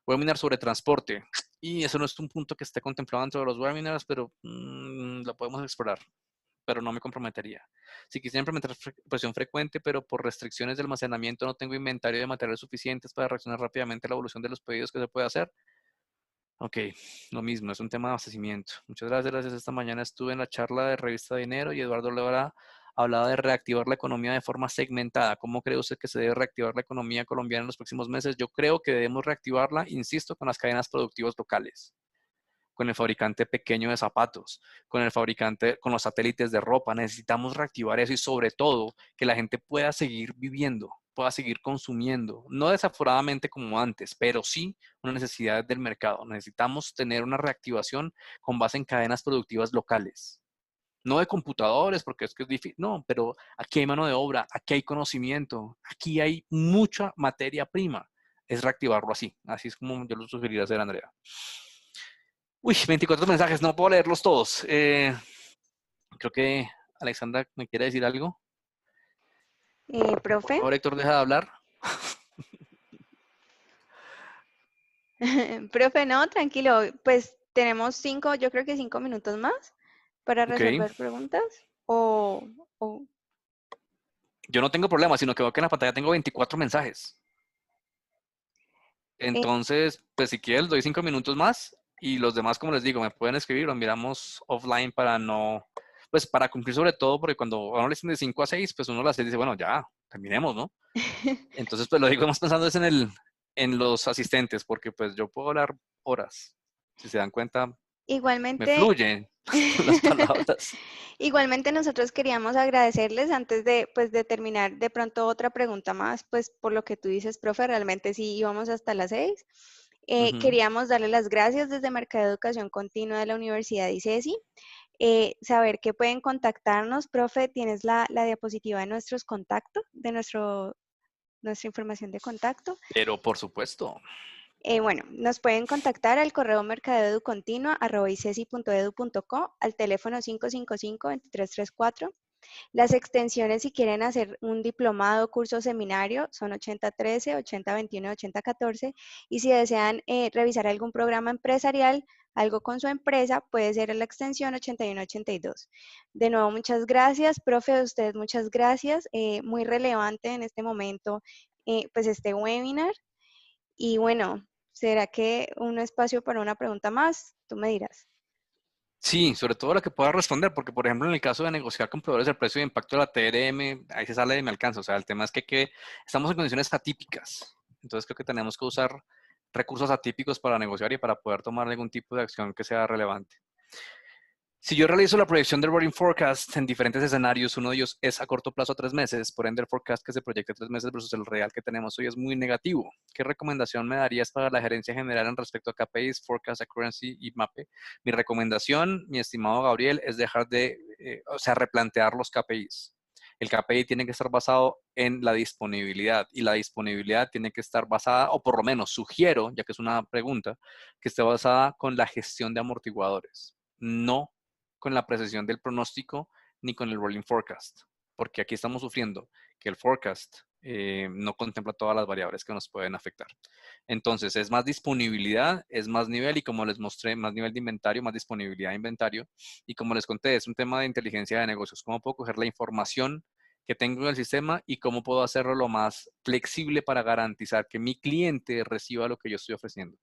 Webinar sobre transporte. Y eso no es un punto que esté contemplado dentro de los webinars, pero lo podemos explorar, pero no me comprometería. Si quisiera implementar presión frecuente, pero por restricciones de almacenamiento no tengo inventario de materiales suficientes para reaccionar rápidamente a la evolución de los pedidos que se puede hacer. Ok, lo mismo, es un tema de abastecimiento. Muchas gracias. Esta mañana estuve en la charla de Revista Dinero y Eduardo Lora hablaba de reactivar la economía de forma segmentada. ¿Cómo cree usted que se debe reactivar la economía colombiana en los próximos meses? Yo creo que debemos reactivarla, insisto, con las cadenas productivas locales, con el fabricante pequeño de zapatos, con el fabricante, con los satélites de ropa. Necesitamos reactivar eso y sobre todo que la gente pueda seguir viviendo, pueda seguir consumiendo, no desaforadamente como antes, pero sí una necesidad del mercado. Necesitamos tener una reactivación con base en cadenas productivas locales. No de computadores, porque es que es difícil, no, pero aquí hay mano de obra, aquí hay conocimiento, aquí hay mucha materia prima. Es reactivarlo así. Así es como yo lo sugeriría hacer, Andrea. Uy, 24 mensajes, no puedo leerlos todos. Creo que Alexandra me quiere decir algo. Por Profe, favor, Héctor, deja de hablar. profe, no, tranquilo, pues tenemos 5, yo creo que 5 minutos más para Ok, resolver preguntas o, o yo no tengo problema, sino que veo que en la pantalla tengo 24 mensajes. eh, Entonces, pues si quieres, doy 5 minutos más y los demás, como les digo, me pueden escribir o miramos offline para no, pues para cumplir sobre todo, porque cuando uno le dicen de 5 a 6, pues uno a las 6 dice, bueno, ya, terminemos, ¿no? Entonces, pues lo digo más pensando es en los asistentes, porque pues yo puedo hablar horas. Si se dan cuenta, me igualmente, fluyen las palabras. igualmente nosotros queríamos agradecerles antes de, pues, de terminar de pronto otra pregunta más, pues por lo que tú dices, profe, realmente sí íbamos hasta las 6. Ujú. Queríamos darle las gracias desde Mercado de Educación Continua de la Universidad ICESI. Saber que pueden contactarnos, profe, tienes la diapositiva de nuestros contactos, de nuestra información de contacto. Pero por supuesto. Bueno, nos pueden contactar al correo mercadoeducontinua@icesi.edu.co, al teléfono 555-2334. Las extensiones, si quieren hacer un diplomado, curso o seminario, son 8013, 8021 y 8014. Y si desean revisar algún programa empresarial, algo con su empresa, puede ser la extensión 8182. De nuevo, muchas gracias, profe, a usted muchas gracias. Muy relevante en este momento, pues este webinar. Y bueno, ¿será que un espacio para una pregunta más? Tú me dirás. Sí, sobre todo lo que pueda responder, porque por ejemplo en el caso de negociar con proveedores el precio de impacto de la TRM, ahí se sale de mi alcance. O sea, el tema es que estamos en condiciones atípicas. Entonces creo que tenemos que usar recursos atípicos para negociar y para poder tomar algún tipo de acción que sea relevante. Si yo realizo la proyección del Rolling Forecast en diferentes escenarios, uno de ellos es a corto plazo a 3 meses, por ende el forecast que se proyecta a 3 meses versus el real que tenemos hoy es muy negativo. ¿Qué recomendación me darías para la gerencia general en respecto a KPIs, Forecast Accuracy y MAPE? Mi recomendación, mi estimado Gabriel, es dejar de, o sea, replantear los KPIs. El KPI tiene que estar basado en la disponibilidad y la disponibilidad tiene que estar basada, o por lo menos sugiero, ya que es una pregunta, que esté basada con la gestión de amortiguadores, no con la precisión del pronóstico ni con el rolling forecast, porque aquí estamos sufriendo que el forecast no contempla todas las variables que nos pueden afectar. Entonces, es más disponibilidad, es más nivel y como les mostré, más nivel de inventario, más disponibilidad de inventario. Y como les conté, es un tema de inteligencia de negocios. ¿Cómo puedo coger la información que tengo en el sistema y cómo puedo hacerlo lo más flexible para garantizar que mi cliente reciba lo que yo estoy ofreciendo?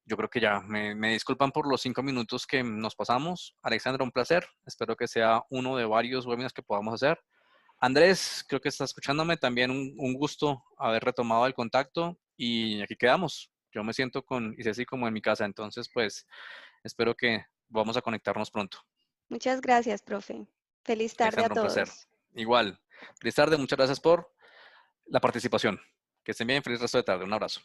Yo creo que ya me disculpan por los 5 minutos que nos pasamos. Alexandra, un placer. Espero que sea uno de varios webinars que podamos hacer. Andrés, creo que está escuchándome. También un gusto haber retomado el contacto y aquí quedamos. Yo me siento con Isesi como en mi casa, entonces pues espero que vamos a conectarnos pronto. Muchas gracias, profe. Feliz tarde a Alexandra, un placer. todos. Igual. Feliz tarde, muchas gracias por la participación. Que estén bien, feliz resto de tarde. Un abrazo.